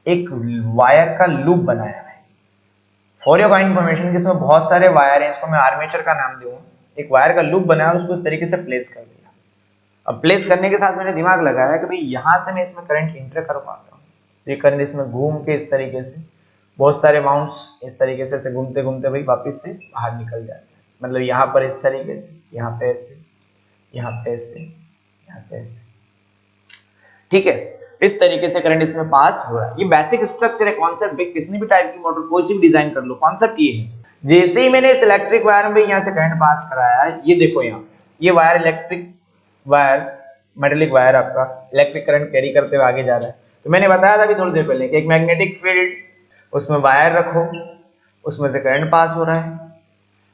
[SPEAKER 1] एक वायर का लूप बनाया है, फॉर योर काइंड इंफॉर्मेशन कि इसमें बहुत सारे वायर हैं, इसको मैं आर्मेचर का नाम दूंगा, एक वायर का लूप बनाया और उसको इस तरीके से प्लेस कर दिया। अब प्लेस करने के साथ मैंने दिमाग लगाया कि भाई यहां से मैं इसमें करंट इंटर कर पाता हूँ, ये करंट इसमें घूम के इस तरीके से बहुत सारे माउंट्स इस तरीके से घूमते घूमते भाई वापस से बाहर निकल जाते हैं, मतलब यहाँ पर इस तरीके से, यहाँ पे ऐसे, यहाँ पे ऐसे, यहाँ से ऐसे, ठीक है, इस तरीके से करंट इसमें पास हो रहा है। ये बेसिक स्ट्रक्चर है, कॉन्सेप्ट है, किसी भी टाइप की मोटर कोई सी भी डिजाइन कर लो, कॉन्सेप्ट ये है। जैसे ही मैंने इस इलेक्ट्रिक वायर में यहाँ से करंट पास कराया, ये देखो यहाँ ये wire electric wire, metallic wire आपका इलेक्ट्रिक करंट कैरी करते हुए आगे जा रहा है। तो मैंने बताया था अभी थोड़ी देर पहले कि एक मैग्नेटिक फील्ड, उसमें वायर रखो, उसमें से करंट पास हो रहा है,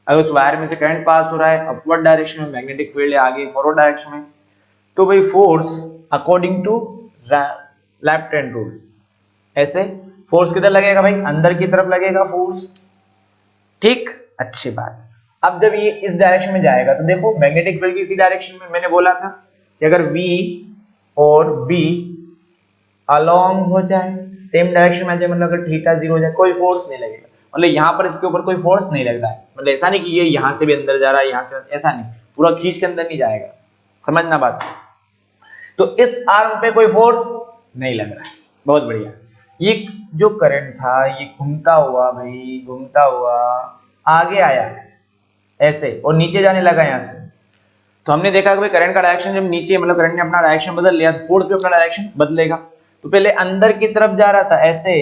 [SPEAKER 1] अगर उस वायर में से करंट पास हो रहा है अपवर्ड डायरेक्शन में, मैग्नेटिक फील्ड है आगे फॉरवर्ड डायरेक्शन में, तो भाई force according to left hand rule, ऐसे फोर्स किधर लगेगा भाई, अंदर की तरफ लगेगा फोर्स, ठीक, अच्छी बात। अब जब ये इस डायरेक्शन में जाएगा तो देखो मैग्नेटिक फील्ड की इसी डायरेक्शन में, मैंने बोला था कि अगर V और B अलोंग हो जाए, सेम डायरेक्शन में जाए, मतलब अगर थीटा 0 हो जाए, कोई फोर्स नहीं लगेगा, मतलब यहाँ पर इसके ऊपर कोई फोर्स नहीं लग रहा है, मतलब ऐसा नहीं कि ये यहाँ से भी अंदर जा रहा है, यहाँ से, ऐसा नहीं, पूरा खींच के अंदर नहीं जाएगा, समझना बात। तो इस आर्म पे कोई फोर्स नहीं लग रहा है, बहुत बढ़िया। ये जो करंट था ये घूमता हुआ भाई, घूमता हुआ आगे आया ऐसे और नीचे जाने लगा यहाँ से, तो हमने देखा कि भाई करंट का डायरेक्शन जब नीचे, मतलब करंट ने अपना डायरेक्शन बदल लिया, फोर्स भी अपना डायरेक्शन बदलेगा। तो पहले अंदर की तरफ जा रहा था, ऐसे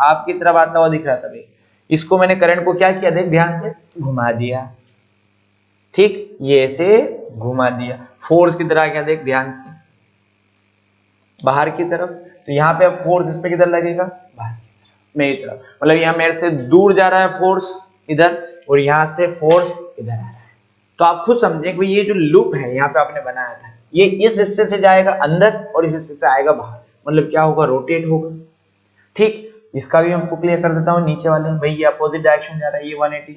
[SPEAKER 1] आपकी तरफ आता हुआ दिख रहा था भाई। इसको मैंने करंट को क्या किया, देख ध्यान से, घुमा दिया। ठीक, ये ऐसे घुमा दिया, फोर्स की तरह, क्या देख ध्यान से, बाहर की तरफ। तो यहाँ पे अब फोर्स इस पे किधर लगेगा, बाहर की तरफ, मेरी तरफ। मतलब यहाँ मेरे से दूर जा रहा है फोर्स इधर, और यहाँ से फोर्स इधर आ रहा है। तो आप खुद समझे कि ये जो लूप है यहाँ पे आपने बनाया था, ये इस हिस्से से जाएगा अंदर और इस हिस्से से आएगा बाहर, मतलब क्या होगा, रोटेट होगा। ठीक, इसका भी मैं आपको क्लियर कर देता हूँ। नीचे वाले भाई ये अपोजिट डायरेक्शन जा रहा है, ये 180,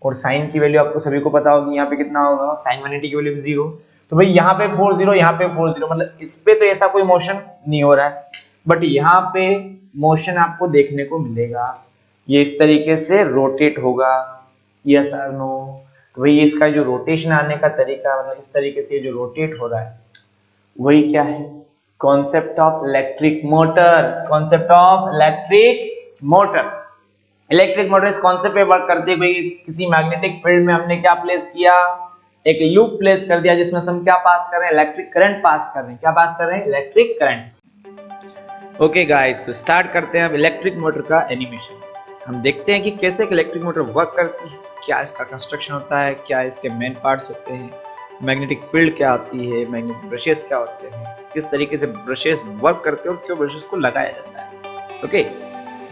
[SPEAKER 1] और साइन की वैल्यू आपको सभी को पता होगी, यहाँ पे कितना होगा, साइन 180 की वैल्यू 0। तो भाई यहाँ पे 40, यहाँ पे 40, मतलब इस पे तो ऐसा कोई मोशन नहीं हो रहा है, बट यहाँ पे मोशन आपको देखने को मिलेगा। ये इस तरीके से रोटेट होगा, यस और नो। तो भाई इसका जो रोटेशन आने का तरीका, मतलब इस तरीके से जो रोटेट हो रहा है, वही क्या है, concept of electric motor. Concept of electric motor, electric motor इस कॉन्सेप्ट पे वर्क करती है। भाई किसी मैग्नेटिक फील्ड में हमने क्या प्लेस किया, एक लूप प्लेस कर दिया, जिसमें हम क्या पास कर रहे हैं, इलेक्ट्रिक करंट पास कर रहे हैं। क्या पास कर रहे हैं, इलेक्ट्रिक करंट। ओके गाइस, तो स्टार्ट करते हैं अब इलेक्ट्रिक मोटर का एनिमेशन। हम देखते हैं कि कैसे एक इलेक्ट्रिक मोटर वर्क करती है, क्या इसका कंस्ट्रक्शन होता है, क्या इसके मेन पार्ट्स होते हैं, मैग्नेटिक फील्ड क्या आती है, मैग्नेटिक ब्रशेस क्या होते हैं, किस तरीके से ब्रशेस वर्क करते हैं और क्यों ब्रशेस को लगाया जाता है। ओके,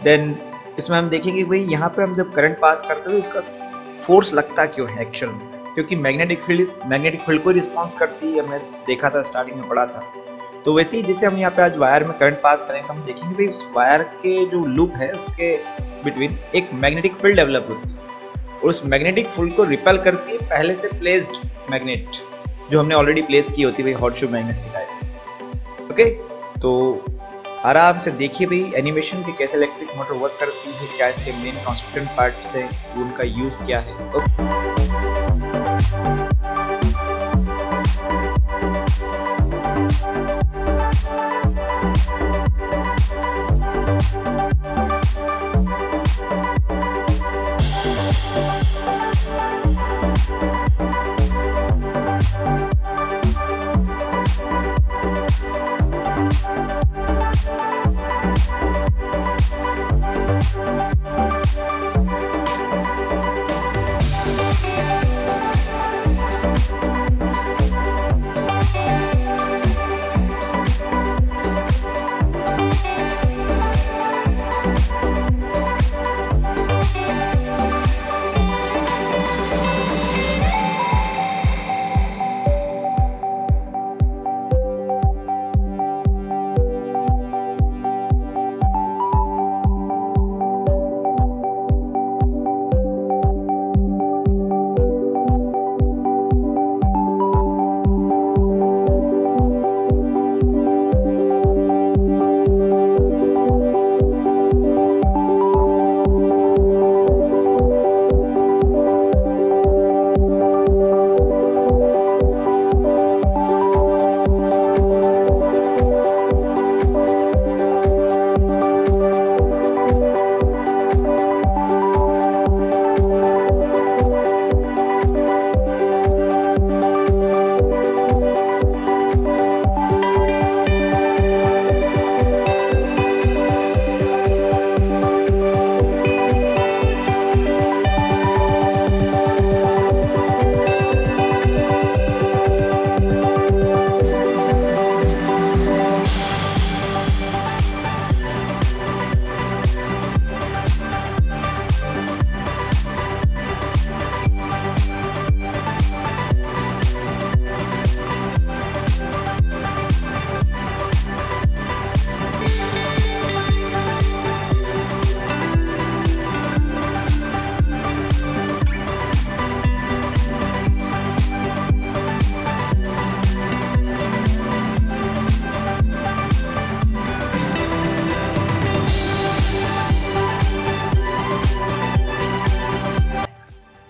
[SPEAKER 1] देन इसमें हम देखेंगे भाई यहाँ पे हम जब करंट पास करते हैं तो इसका फोर्स लगता क्यों है एक्चुअल में, क्योंकि मैग्नेटिक फील्ड को रिस्पॉन्स करती है, हमने देखा था, स्टार्टिंग में पढ़ा था। तो वैसे ही जैसे हम यहाँ पे आज वायर में करंट पास करेंगे, हम देखेंगे भाई उस वायर के जो लूप है उसके बिटवीन एक मैग्नेटिक फील्ड डेवलप होती है, और उस मैग्नेटिक फील्ड को रिपेल करती है पहले से प्लेस्ड मैग्नेट, जो हमने ऑलरेडी प्लेस की होती है भाई, हॉट शू मैग्नेट की टाइप। ओके, तो आराम से देखिए भाई एनिमेशन की कैसे इलेक्ट्रिक मोटर वर्क करती है, क्या इसके मेन कॉन्स्टिट्यूएंट पार्ट्स है, उनका यूज क्या है।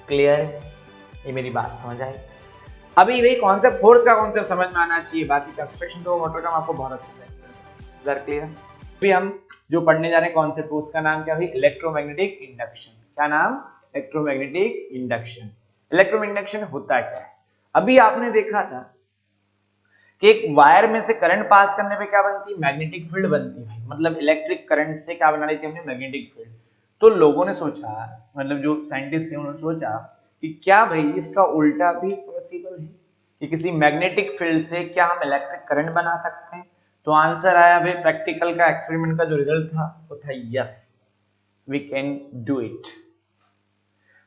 [SPEAKER 1] क्लियर है, ये मेरी बात समझ आई। अभी भाई कॉन्सेप्ट फोर्स का कॉन्सेप्ट समझ में आना चाहिए, बाकी कंस्ट्रक्शन तो मोटर का आपको बहुत अच्छे से एक्सप्लेन कर। क्लियर। अभी हम जो पढ़ने जा रहे हैं कॉन्सेप्ट, उसका नाम क्या है, इलेक्ट्रोमैग्नेटिक इंडक्शन। क्या नाम, इलेक्ट्रोमैग्नेटिक इंडक्शन। इलेक्ट्रोमैग्नेटिक इंडक्शन होता क्या है, अभी आपने देखा था कि एक वायर में से करंट पास करने पे क्या बनती है, मैग्नेटिक फील्ड बनती है। मतलब इलेक्ट्रिक करंट से क्या बना रही थी हमने, मैग्नेटिक फील्ड। तो लोगों ने सोचा, मतलब जो साइंटिस्ट थे उन्होंने सोचा कि क्या भाई इसका उल्टा भी पॉसिबल है कि किसी मैग्नेटिक फील्ड से क्या हम इलेक्ट्रिक करंट बना सकते हैं। तो आंसर आया भाई, प्रैक्टिकल का एक्सपेरिमेंट का जो रिजल्ट था वो था yes, we can do it.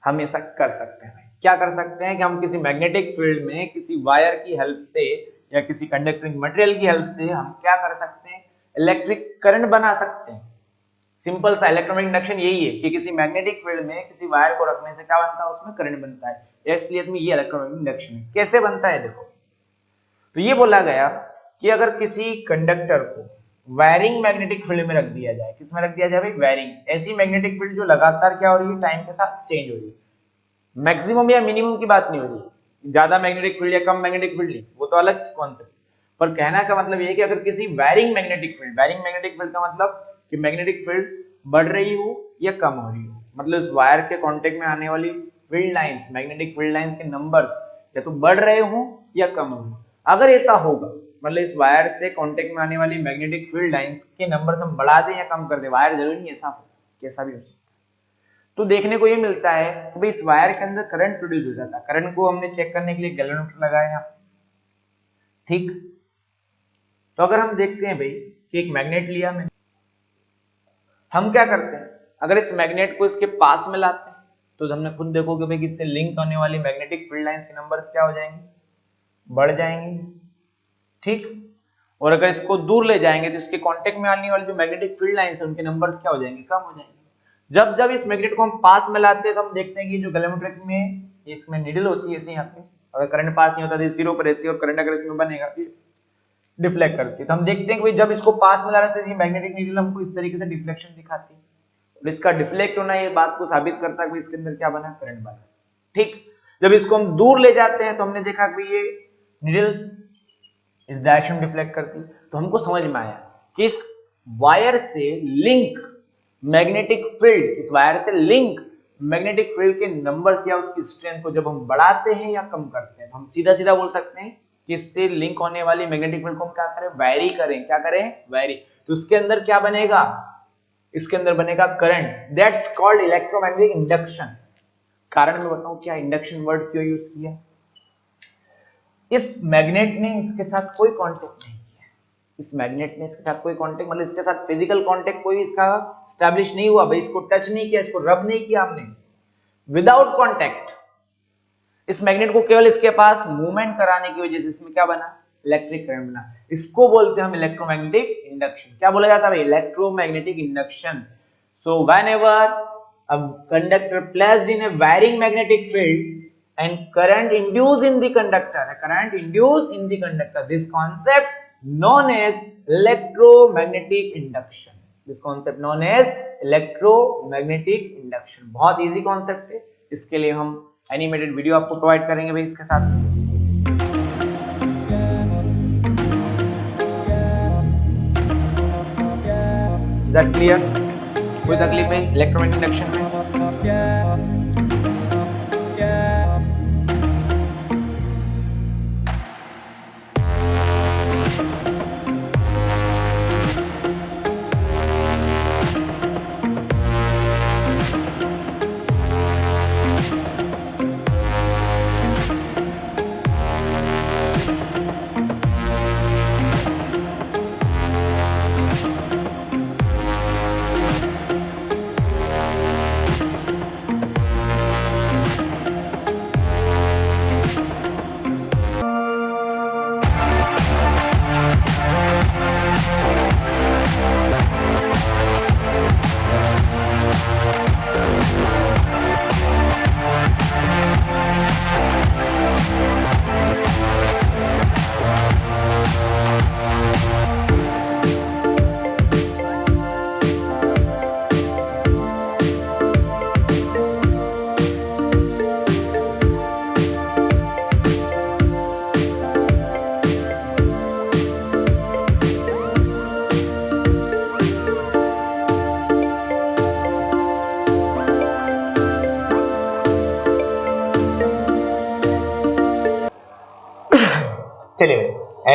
[SPEAKER 1] हम ऐसा कर सकते हैं। क्या कर सकते हैं कि हम किसी मैग्नेटिक फील्ड में किसी वायर की हेल्प से या किसी कंडक्टिंग मटेरियल की हेल्प से हम क्या कर सकते हैं, इलेक्ट्रिक करंट बना सकते हैं। सिंपल सा इलेक्ट्रोमैग्नेटिक इंडक्शन यही है कि किसी मैग्नेटिक फील्ड में किसी वायर को रखने से क्या बनता है, उसमें करंट बनता है। इसलिए ये इलेक्ट्रोमैग्नेटिक इंडक्शन है। कैसे बनता है देखो, तो ये बोला गया कि अगर किसी कंडक्टर को वायरिंग मैग्नेटिक फील्ड में रख दिया जाए, किसमें रख दिया जाए भाई, वायरिंग, ऐसी मैग्नेटिक फील्ड जो लगातार क्या हो रही है, टाइम के साथ चेंज हो रही है। मैक्सिमम या मिनिमम की बात नहीं हो रही, ज्यादा मैग्नेटिक फील्ड या कम मैग्नेटिक फील्ड नहीं, वो तो अलग कॉन्सेप्ट। पर कहना का मतलब ये है कि अगर किसी वायरिंग मैग्नेटिक फील्ड का मतलब कि मैग्नेटिक फील्ड बढ़ रही हो या कम हो रही हो, मतलब इस वायर के कांटेक्ट में आने वाली field lines, magnetic field lines के नंबर्स या तो बढ़ रहे हो या कम हो। अगर ऐसा होगा, मतलब इस वायर से कांटेक्ट में आने वाली मैग्नेटिक फील्ड लाइंस के नंबर्स हम बढ़ा दें या कम कर दें, वायर जरूरी नहीं ऐसा हो, कैसा भी हो सकता है, तो देखने को ये मिलता है कि भाई इस वायर के अंदर करंट प्रोड्यूस हो जाता है। करंट को हमने चेक करने के लिए गैल्वेनोमीटर लगाया, ठीक। तो अगर हम देखते हैं भाई कि एक मैग्नेट लिया मैंने, हम क्या करते हैं, अगर इस मैग्नेट को इसके पास में लाते हैं तो हमने खुद देखो कि भाई इससे लिंक होने वाली मैग्नेटिक फील्ड लाइंस के नंबर्स क्या हो जाएंगे, बढ़ जाएंगे, ठीक। और अगर इसको दूर ले जाएंगे तो इसके कांटेक्ट में आने वाली जो मैग्नेटिक फील्ड लाइंस है उनके नंबर्स क्या हो जाएंगे, कम हो जाएंगे। जब जब इस मैग्नेट को हम पास में लाते हैं तो हम देखते हैं कि जो गैल्वेनोमीटर में इसमें निडल होती है, ऐसे यहाँ पे अगर करंट पास नहीं होता तो जीरो पर रहती है, और करंट अगर इसमें बनेगा तो डिफ्लेक्ट करती है। तो हम देखते हैं कि जब इसको पास में ला रहे थे, मैग्नेटिक नीडल हमको इस तरीके से डिफ्लेक्शन दिखाती है, और इसका डिफ्लेक्ट होना ये बात को साबित करता है कि इसके अंदर क्या बना, करंट बना, ठीक। जब इसको हम दूर ले जाते हैं तो हमने देखा कि ये नीडल इस डायरेक्शन में डिफ्लेक्ट करती, तो हमको समझ में आया कि इस वायर से लिंक मैग्नेटिक फील्ड, इस वायर से लिंक मैग्नेटिक फील्ड के नंबर्स या उसकी स्ट्रेंथ को जब हम बढ़ाते हैं या कम करते हैं, तो हम सीधा सीधा बोल सकते हैं कि इससे लिंक होने वाली मैग्नेटिक फील्ड को हम क्या करें, वैरी करें। क्या करें, वैरी। तो उसके अंदर क्या बनेगा, इसके अंदर बनेगा current, that's called electromagnetic induction. कारण मैं बताऊं क्या इंडक्शन वर्ड क्यों यूज किया, इस मैग्नेट ने इसके साथ कोई कांटेक्ट नहीं किया, इस मैग्नेट ने इसके साथ कोई कांटेक्ट, मतलब इसके साथ फिजिकल कांटेक्ट कोई इसका स्टैब्लिश नहीं हुआ भाई, इसको टच नहीं किया, इसको रब नहीं किया हमने, विदाउट कांटेक्ट इस मैग्नेट को केवल इसके पास मूवमेंट कराने की वजह से इसमें क्या बना, इलेक्ट्रिक करंट बना। इसको बोलते हैं हम इलेक्ट्रोमैग्नेटिक इंडक्शन। क्या बोला जाता है भाई, electromagnetic induction. So whenever a conductor placed in a varying magnetic field and current induced in the conductor, this concept known as electromagnetic induction, बहुत इजी कॉन्सेप्ट है। इसके लिए हम एनिमेटेड वीडियो आपको प्रोवाइड करेंगे भाई इसके साथ। इज दैट क्लियर, कोई तकलीफ है इलेक्ट्रोमैग्नेटिक इंडक्शन में?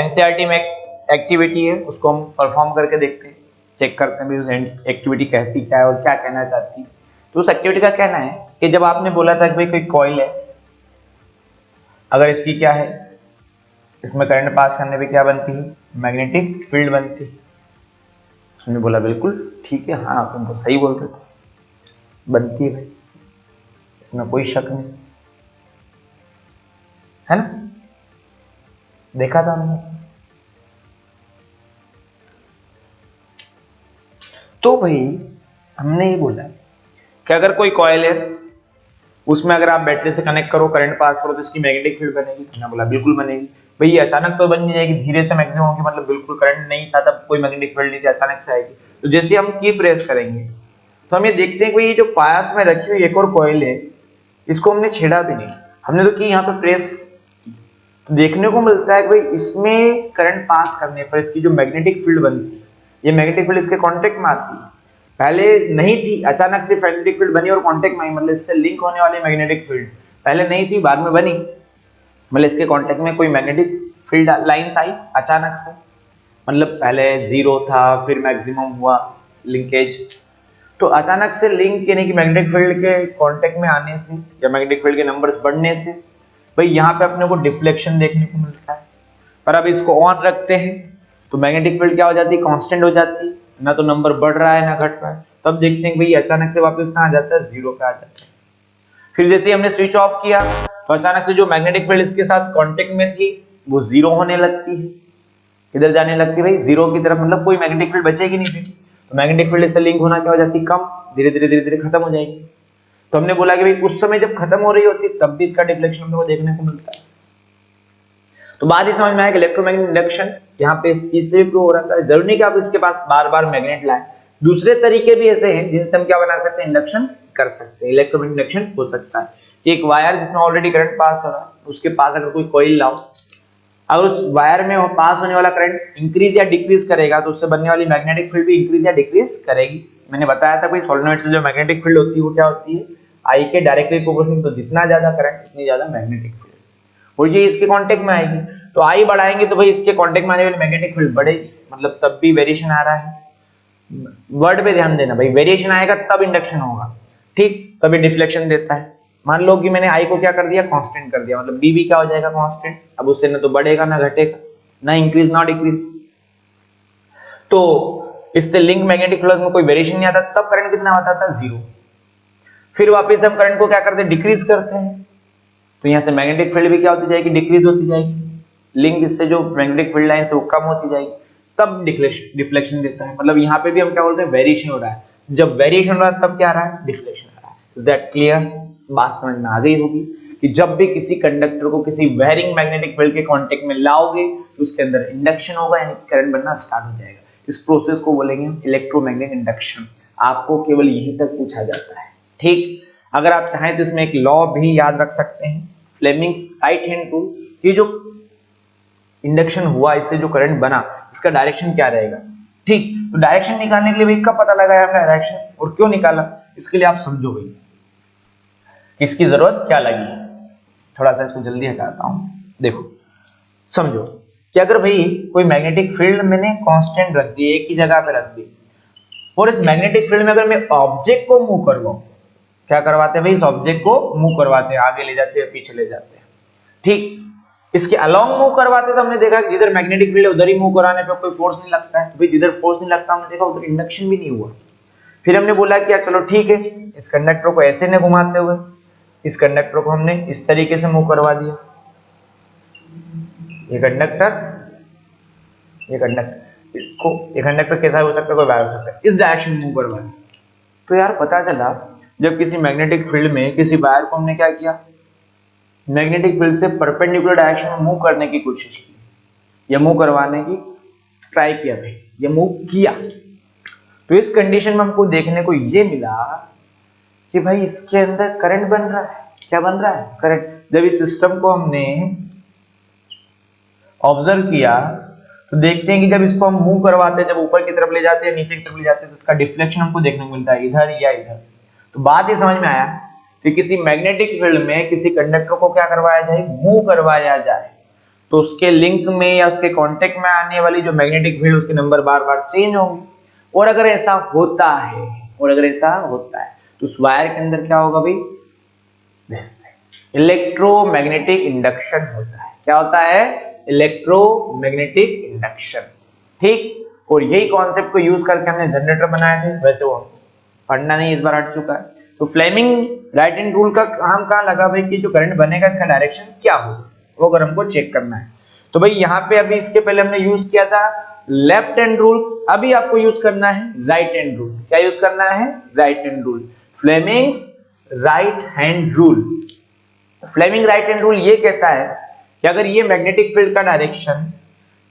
[SPEAKER 1] एनसीईआरटी में एक्टिविटी है, उसको हम परफॉर्म करके देखते हैं, चेक करते हैं भी उस एक्टिविटी कहती क्या है और क्या कहना चाहती है। तो उस एक्टिविटी का कहना है कि जब आपने बोला था कि भाई कोई कॉइल है, अगर इसकी क्या है, इसमें करंट पास करने पे क्या बनती है, मैग्नेटिक फील्ड बनती है। उसने बोला बिल्कुल ठीक है, हाँ तुम तो सही बोल रहे थे, बनती है भाई, इसमें कोई शक नहीं है ना, देखा था हमने। तो भाई हमने ये बोला कि अगर कोई कॉइल है, उसमें अगर आप बैटरी से कनेक्ट करो, करंट पास करो, तो इसकी मैग्नेटिक फील्ड बनेगी। हमने बोला बिल्कुल बनेगी भाई, ये अचानक तो बन नहीं जाएगी, धीरे से मैक्सिमम होगी, मतलब बिल्कुल करंट नहीं था तब कोई मैग्नेटिक फील्ड नहीं थी, अचानक से आएगी। तो जैसे हम की प्रेस करेंगे तो हम ये देखते हैं कि ये जो पास में रखी हुई एक और कॉइल है, इसको हमने छेड़ा भी नहीं, हमने तो की यहाँ पे प्रेस, तो देखने को मिलता है कि भाई इसमें करंट पास करने पर इसकी जो मैग्नेटिक फील्ड बनती है, ये मैग्नेटिक फील्ड इसके कांटेक्ट में आती है, पहले नहीं थी, अचानक से मैग्नेटिक फील्ड बनी और कांटेक्ट में आई, मतलब इससे लिंक होने वाली मैग्नेटिक फील्ड पहले नहीं थी, बाद में बनी, मतलब इसके कांटेक्ट में कोई मैग्नेटिक फील्ड लाइंस आई अचानक से, मतलब पहले जीरो था, फिर मैक्सिमम हुआ लिंकेज, तो अचानक से लिंक यानी कि मैग्नेटिक फील्ड के कांटेक्ट में आने से या मैग्नेटिक फील्ड के नंबर्स बढ़ने से भाई यहाँ पे अपने को डिफ्लेक्शन देखने को मिलता है। पर अब इसको ऑन रखते हैं तो मैग्नेटिक फील्ड क्या हो जाती है, कांस्टेंट हो जाती है, ना तो नंबर बढ़ रहा है ना घट रहा है। तब देखते हैं कि भाई अचानक से वापस कहाँ आ जाता है, जीरो पे आ जाता है। फिर जैसे ही हमने स्विच ऑफ किया तो अचानक से जो मैग्नेटिक फील्ड इसके साथ कांटेक्ट में थी वो जीरो होने लगती है, किधर जाने लगती है भाई, जीरो की तरफ, मतलब कोई मैग्नेटिक फील्ड बचेगी नहीं फिर, तो मैग्नेटिक फील्ड से लिंक होना क्या हो जाती है, कम, धीरे धीरे खत्म हो जाएगी। तो हमने बोला कि भाई उस समय जब खत्म हो रही होती है तब भी इसका डिफ्लेक्शन हमको देखने को मिलता है। तो बात ही समझ में आया कि इलेक्ट्रोमैग्नेटिक इंडक्शन यहाँ पे इस चीज से भी प्रूव हो रहा था। जरूरी नहीं कि आप इसके पास बार बार मैग्नेट लाएं, दूसरे तरीके भी ऐसे हैं जिनसे हम क्या बना सकते हैं, इंडक्शन कर सकते हैं, इलेक्ट्रोमैग्नेटिक इंडक्शन हो सकता है कि एक वायर जिसमें ऑलरेडी करंट पास हो रहा है, उसके पास अगर कोई कॉइल लाओ, अगर उस वायर में पास होने वाला करंट इंक्रीज या डिक्रीज करेगा तो उससे बनने वाली मैग्नेटिक फील्ड भी इंक्रीज या डिक्रीज करेगी। मैंने बताया था कोई सोलेनोइड से जो मैग्नेटिक फील्ड होती है वो क्या होती है, आई के डायरेक्टली प्रोपोर्शनल, तो जितना ज्यादा करंट उतनी ज्यादा मैग्नेटिक फील्ड, और ये इसके कांटेक्ट में आएगी, तो आई बढ़ाएंगे तो भाई इसके कांटेक्ट में आने वाली मैग्नेटिक फील्ड बढ़ेगी, मतलब तब भी वेरिएशन आ रहा है। वर्ड पे ध्यान देना भाई, वेरिएशन आएगा तब इंडक्शन होगा, ठीक, तभी डिफ्लेक्शन देता है। मान लो कि मैंने आई को क्या कर दिया, कांस्टेंट कर दिया, मतलब बी भी क्या हो जाएगा, कांस्टेंट, अब उससे ना तो बढ़ेगा ना घटेगा, ना इंक्रीज ना डिक्रीज, तो इससे लिंक मैग्नेटिक फ्लक्स में कोई वेरिएशन नहीं आता, तब करंट कितना आता था, जीरो। फिर वापस हम करंट को क्या करते हैं, डिक्रीज करते हैं, तो यहां से मैग्नेटिक फील्ड भी क्या होती जाएगी, डिक्रीज होती जाएगी, लिंक इससे जो मैग्नेटिक फील्ड लाइन से वो कम होती जाएगी, तब डिफ्लेक्शन देता है। मतलब यहाँ पे भी हम क्या बोलते हैं, वेरिएशन हो रहा है, जब वेरिएशन हो रहा है तब क्या आ रहा है, डिफ्लेक्शन आ रहा है। इज दैट क्लियर, बात समझ में आ गई होगी कि जब भी किसी कंडक्टर को किसी वेरिंग मैग्नेटिक फील्ड के कांटेक्ट में लाओगे तो उसके अंदर इंडक्शन होगा, यानी करंट बनना स्टार्ट हो जाएगा। इस प्रोसेस को बोलेंगे इलेक्ट्रोमैग्नेटिक इंडक्शन। आपको केवल यहीं तक पूछा जाता है, ठीक। अगर आप चाहें तो इसमें एक लॉ भी याद रख सकते हैं, फ्लेमिंग्स राइट हैंड रूल, कि जो इंडक्शन हुआ, इससे जो करंट बना, इसका डायरेक्शन क्या रहेगा, ठीक। तो डायरेक्शन निकालने के लिए भाई कब पता लगाया हमने डायरेक्शन, और क्यों निकाला, इसके लिए आप समझो भाई इसकी जरूरत क्या लगी। थोड़ा सा इसको जल्दी हटाता हूं, देखो समझो कि अगर भाई कोई मैग्नेटिक फील्ड मैंने कांस्टेंट रख दी, एक ही जगह पे रख दी, और इस मैग्नेटिक फील्ड में अगर मैं ऑब्जेक्ट को मूव करवाऊं, क्या करवाते हैं भाई, इस ऑब्जेक्ट को मूव करवाते हैं, आगे ले जाते हैं पीछे ले जाते हैं, ठीक। इसके अलोंग मूव करवाते तो हमने देखा कि जिधर मैग्नेटिक फील्ड है उधर ही मूव कराने पे कोई फोर्स नहीं लगता है, तो भाई जिधर फोर्स नहीं लगता हमने देखा उधर इंडक्शन भी नहीं हुआ। फिर हमने बोला कि यार चलो ठीक है, इस कंडक्टर को ऐसे न घुमाते हुए इस कंडक्टर को हमने इस तरीके से मूव करवा दिया, ये कंडक्टर इसको, ये कंडक्टर कैसा हो सकता है, कोई वायर हो सकता है, इस डायरेक्शन में मूव करवा दिया। तो यार पता चला जब किसी मैग्नेटिक फील्ड में किसी वायर को हमने क्या किया, मैग्नेटिक फील्ड से परपेंडिकुलर डायरेक्शन में मूव करने की कोशिश की, या मूव करवाने की ट्राई किया भाई, या मूव किया, तो इस कंडीशन में हमको देखने को ये मिला कि भाई इसके अंदर करंट बन रहा है। क्या बन रहा है, करंट। जब इस सिस्टम को हमने ऑब्जर्व किया तो देखते हैं कि जब इसको हम मूव करवाते हैं, जब ऊपर की तरफ ले जाते हैं नीचे की तरफ ले जाते हैं, तो इसका डिफ्लेक्शन हमको देखने को मिलता है, इधर या इधर। तो बात ये समझ में आया कि किसी मैग्नेटिक फील्ड में किसी कंडक्टर को क्या करवाया जाए, मूव करवाया जाए, तो उसके लिंक में या उसके कांटेक्ट में आने वाली जो मैग्नेटिक फील्ड उसके नंबर बार बार चेंज होंगे। और अगर ऐसा होता है तो उस वायर के अंदर क्या होगा भाई, भेजते हैं, इलेक्ट्रोमैग्नेटिक इंडक्शन होता है। क्या होता है, इलेक्ट्रोमैग्नेटिक इंडक्शन। ठीक, और यही कॉन्सेप्ट को यूज करके हमने जनरेटर बनाए थे, वैसे वो पढ़ना नहीं, इस बार हट चुका है। तो फ्लेमिंग राइट हैंड रूल का काम कहां लगा भाई, कि जो करंट बनेगा इसका डायरेक्शन क्या होगा, वो अगर हमको चेक करना है। तो भाई यहाँ पे अभी इसके पहले हमने यूज किया था लेफ्ट हैंड रूल, अभी आपको यूज करना है राइट हैंड रूल। क्या यूज करना है, right hand rule, Fleming's right hand rule. Fleming right hand rule ये कहता है कि अगर ये मैग्नेटिक फील्ड का डायरेक्शन,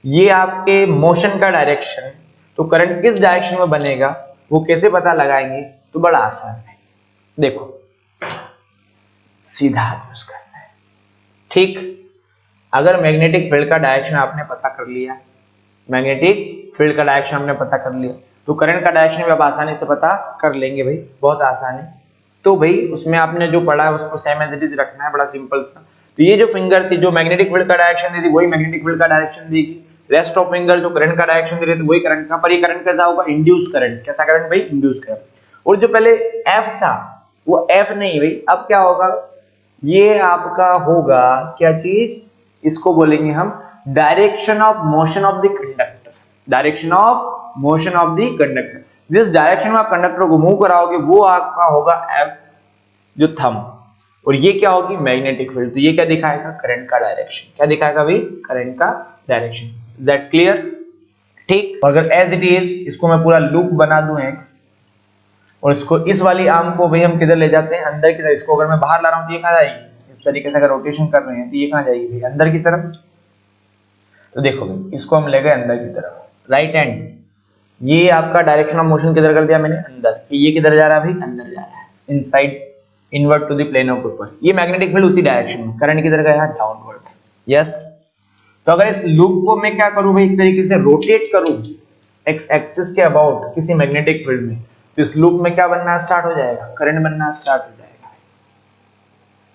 [SPEAKER 1] ये आपके मोशन का डायरेक्शन, तो करंट किस डायरेक्शन में बनेगा वो कैसे पता लगाएंगे, तो बड़ा आसान है। देखो सीधा यूज करना है। ठीक, अगर मैग्नेटिक फील्ड का डायरेक्शन आपने पता कर लिया, मैग्नेटिक फील्ड का डायरेक्शन हमने पता कर लिया, तो करंट का डायरेक्शन भी आप आसानी से पता कर लेंगे भाई, बहुत आसान है। तो भाई उसमें आपने जो पढ़ा है उसको सेम एज इट इज रखना है, बड़ा सिंपल सा। तो ये जो फिंगर थी जो मैग्नेटिक फील्ड का डायरेक्शन दी थी वही मैग्नेटिक फील्ड का डायरेक्शन देगी, रेस्ट ऑफ फिंगर जो करंट का डायरेक्शन दे रहे थे वही करंट का। पर ये करंट कैसा होगा, इंड्यूस्ड करंट। कैसा करंट भाई, इंड्यूस्ड करंट। और जो पहले एफ था वो एफ नहीं भाई, अब क्या होगा, ये आपका होगा क्या चीज, इसको बोलेंगे हम direction of motion of the conductor. Direction of motion of the conductor, जिस डायरेक्शन में आप कंडक्टर को मूव कराओगे वो आपका होगा एफ, जो थंब। और ये क्या होगी, मैग्नेटिक फील्ड। तो ये क्या दिखाएगा, करंट का डायरेक्शन। क्या दिखाएगा भाई, करंट का डायरेक्शन। That clear. ठीक, और अगर एज इट इज इसको मैं पूरा लूप बना दूं एक, और इसको इस वाली आर्म को भाई हम किधर ले जाते हैं, अंदर की तरफ। इसको अगर मैं बाहर ला रहा हूं तो ये कहां जाएगी, इस तरीके से अगर रोटेशन कर रहे हैं तो ये कहां जाएगी भाई, अंदर की तरफ। तो देखो भाई इसको हम ले गए अंदर की तरफ, राइट हैंड, ये आपका डायरेक्शन ऑफ मोशन किधर कर दिया मैंने, अंदर। ये किधर जा रहा है भाई, अंदर जा रहा है, inside, invert to the plane of paper. ये मैग्नेटिक फील्ड उसी डायरेक्शन में, करंट किधर गया, डाउनवर्ड। यस, तो अगर इस लूप को मैं क्या करूं भाई, एक तरीके से रोटेट करूं एक्स एक्सिस के अबाउट किसी मैग्नेटिक फील्ड में, तो इस लूप में क्या बनना स्टार्ट हो जाएगा, करंट बनना स्टार्ट हो जाएगा।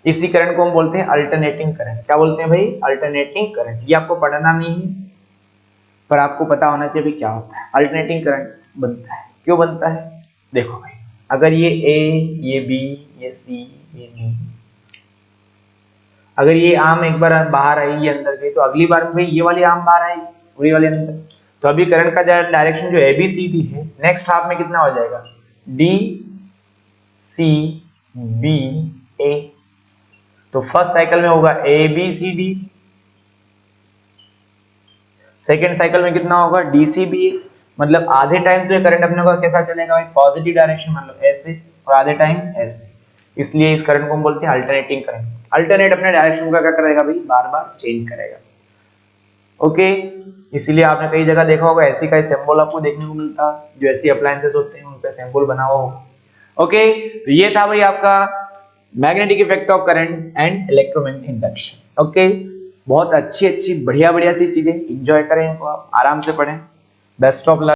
[SPEAKER 1] इसी करंट को हम बोलते हैं अल्टरनेटिंग करंट। क्या बोलते हैं भाई, अल्टरनेटिंग करंट। ये आपको पढ़ना नहीं है, पर आपको पता होना चाहिए भी क्या होता है। अल्टरनेटिंग करंट बनता है, क्यों बनता है, देखो भाई, अगर ये ए, ये बी, ये सी, ये डी, अगर ये आर्म एक बार बाहर आई, ये अंदर गई, तो अगली बार में ये वाली आर्म बाहर आई, वही वाली अंदर। तो अभी करंट का डायरेक्शन जो ए बी सी डी है, नेक्स्ट हाफ में कितना हो जाएगा, डी सी बी ए। तो फर्स्ट साइकिल में होगा A B C D, second cycle में कितना होगा, डी सी बी ए। मतलब आधे टाइम तो ये करंट अपने को कैसा चलेगा भाई, पॉजिटिव डायरेक्शन, मतलब ऐसे, और आधे टाइम ऐसे। इसलिए इस करंट को हम बोलते हैं अल्टरनेटिंग करंट। अल्टरनेट अपने डायरेक्शन का क्या करेगा भाई, बार बार चेंज करेगा। ओके, इसीलिए आपने कई जगह देखा होगा ऐसी का सिंबल आपको देखने को मिलता है, जो ऐसी अप्लायंसेस होते हैं उन पे सिंबल बना हुआ होगा। ओके, तो ये था भाई आपका magnetic effect of current and electromagnetic induction. Okay, बहुत अच्छी बढ़िया सी चीजें, एंजॉय करें इनको, आप आराम से पढ़ें। Best of luck.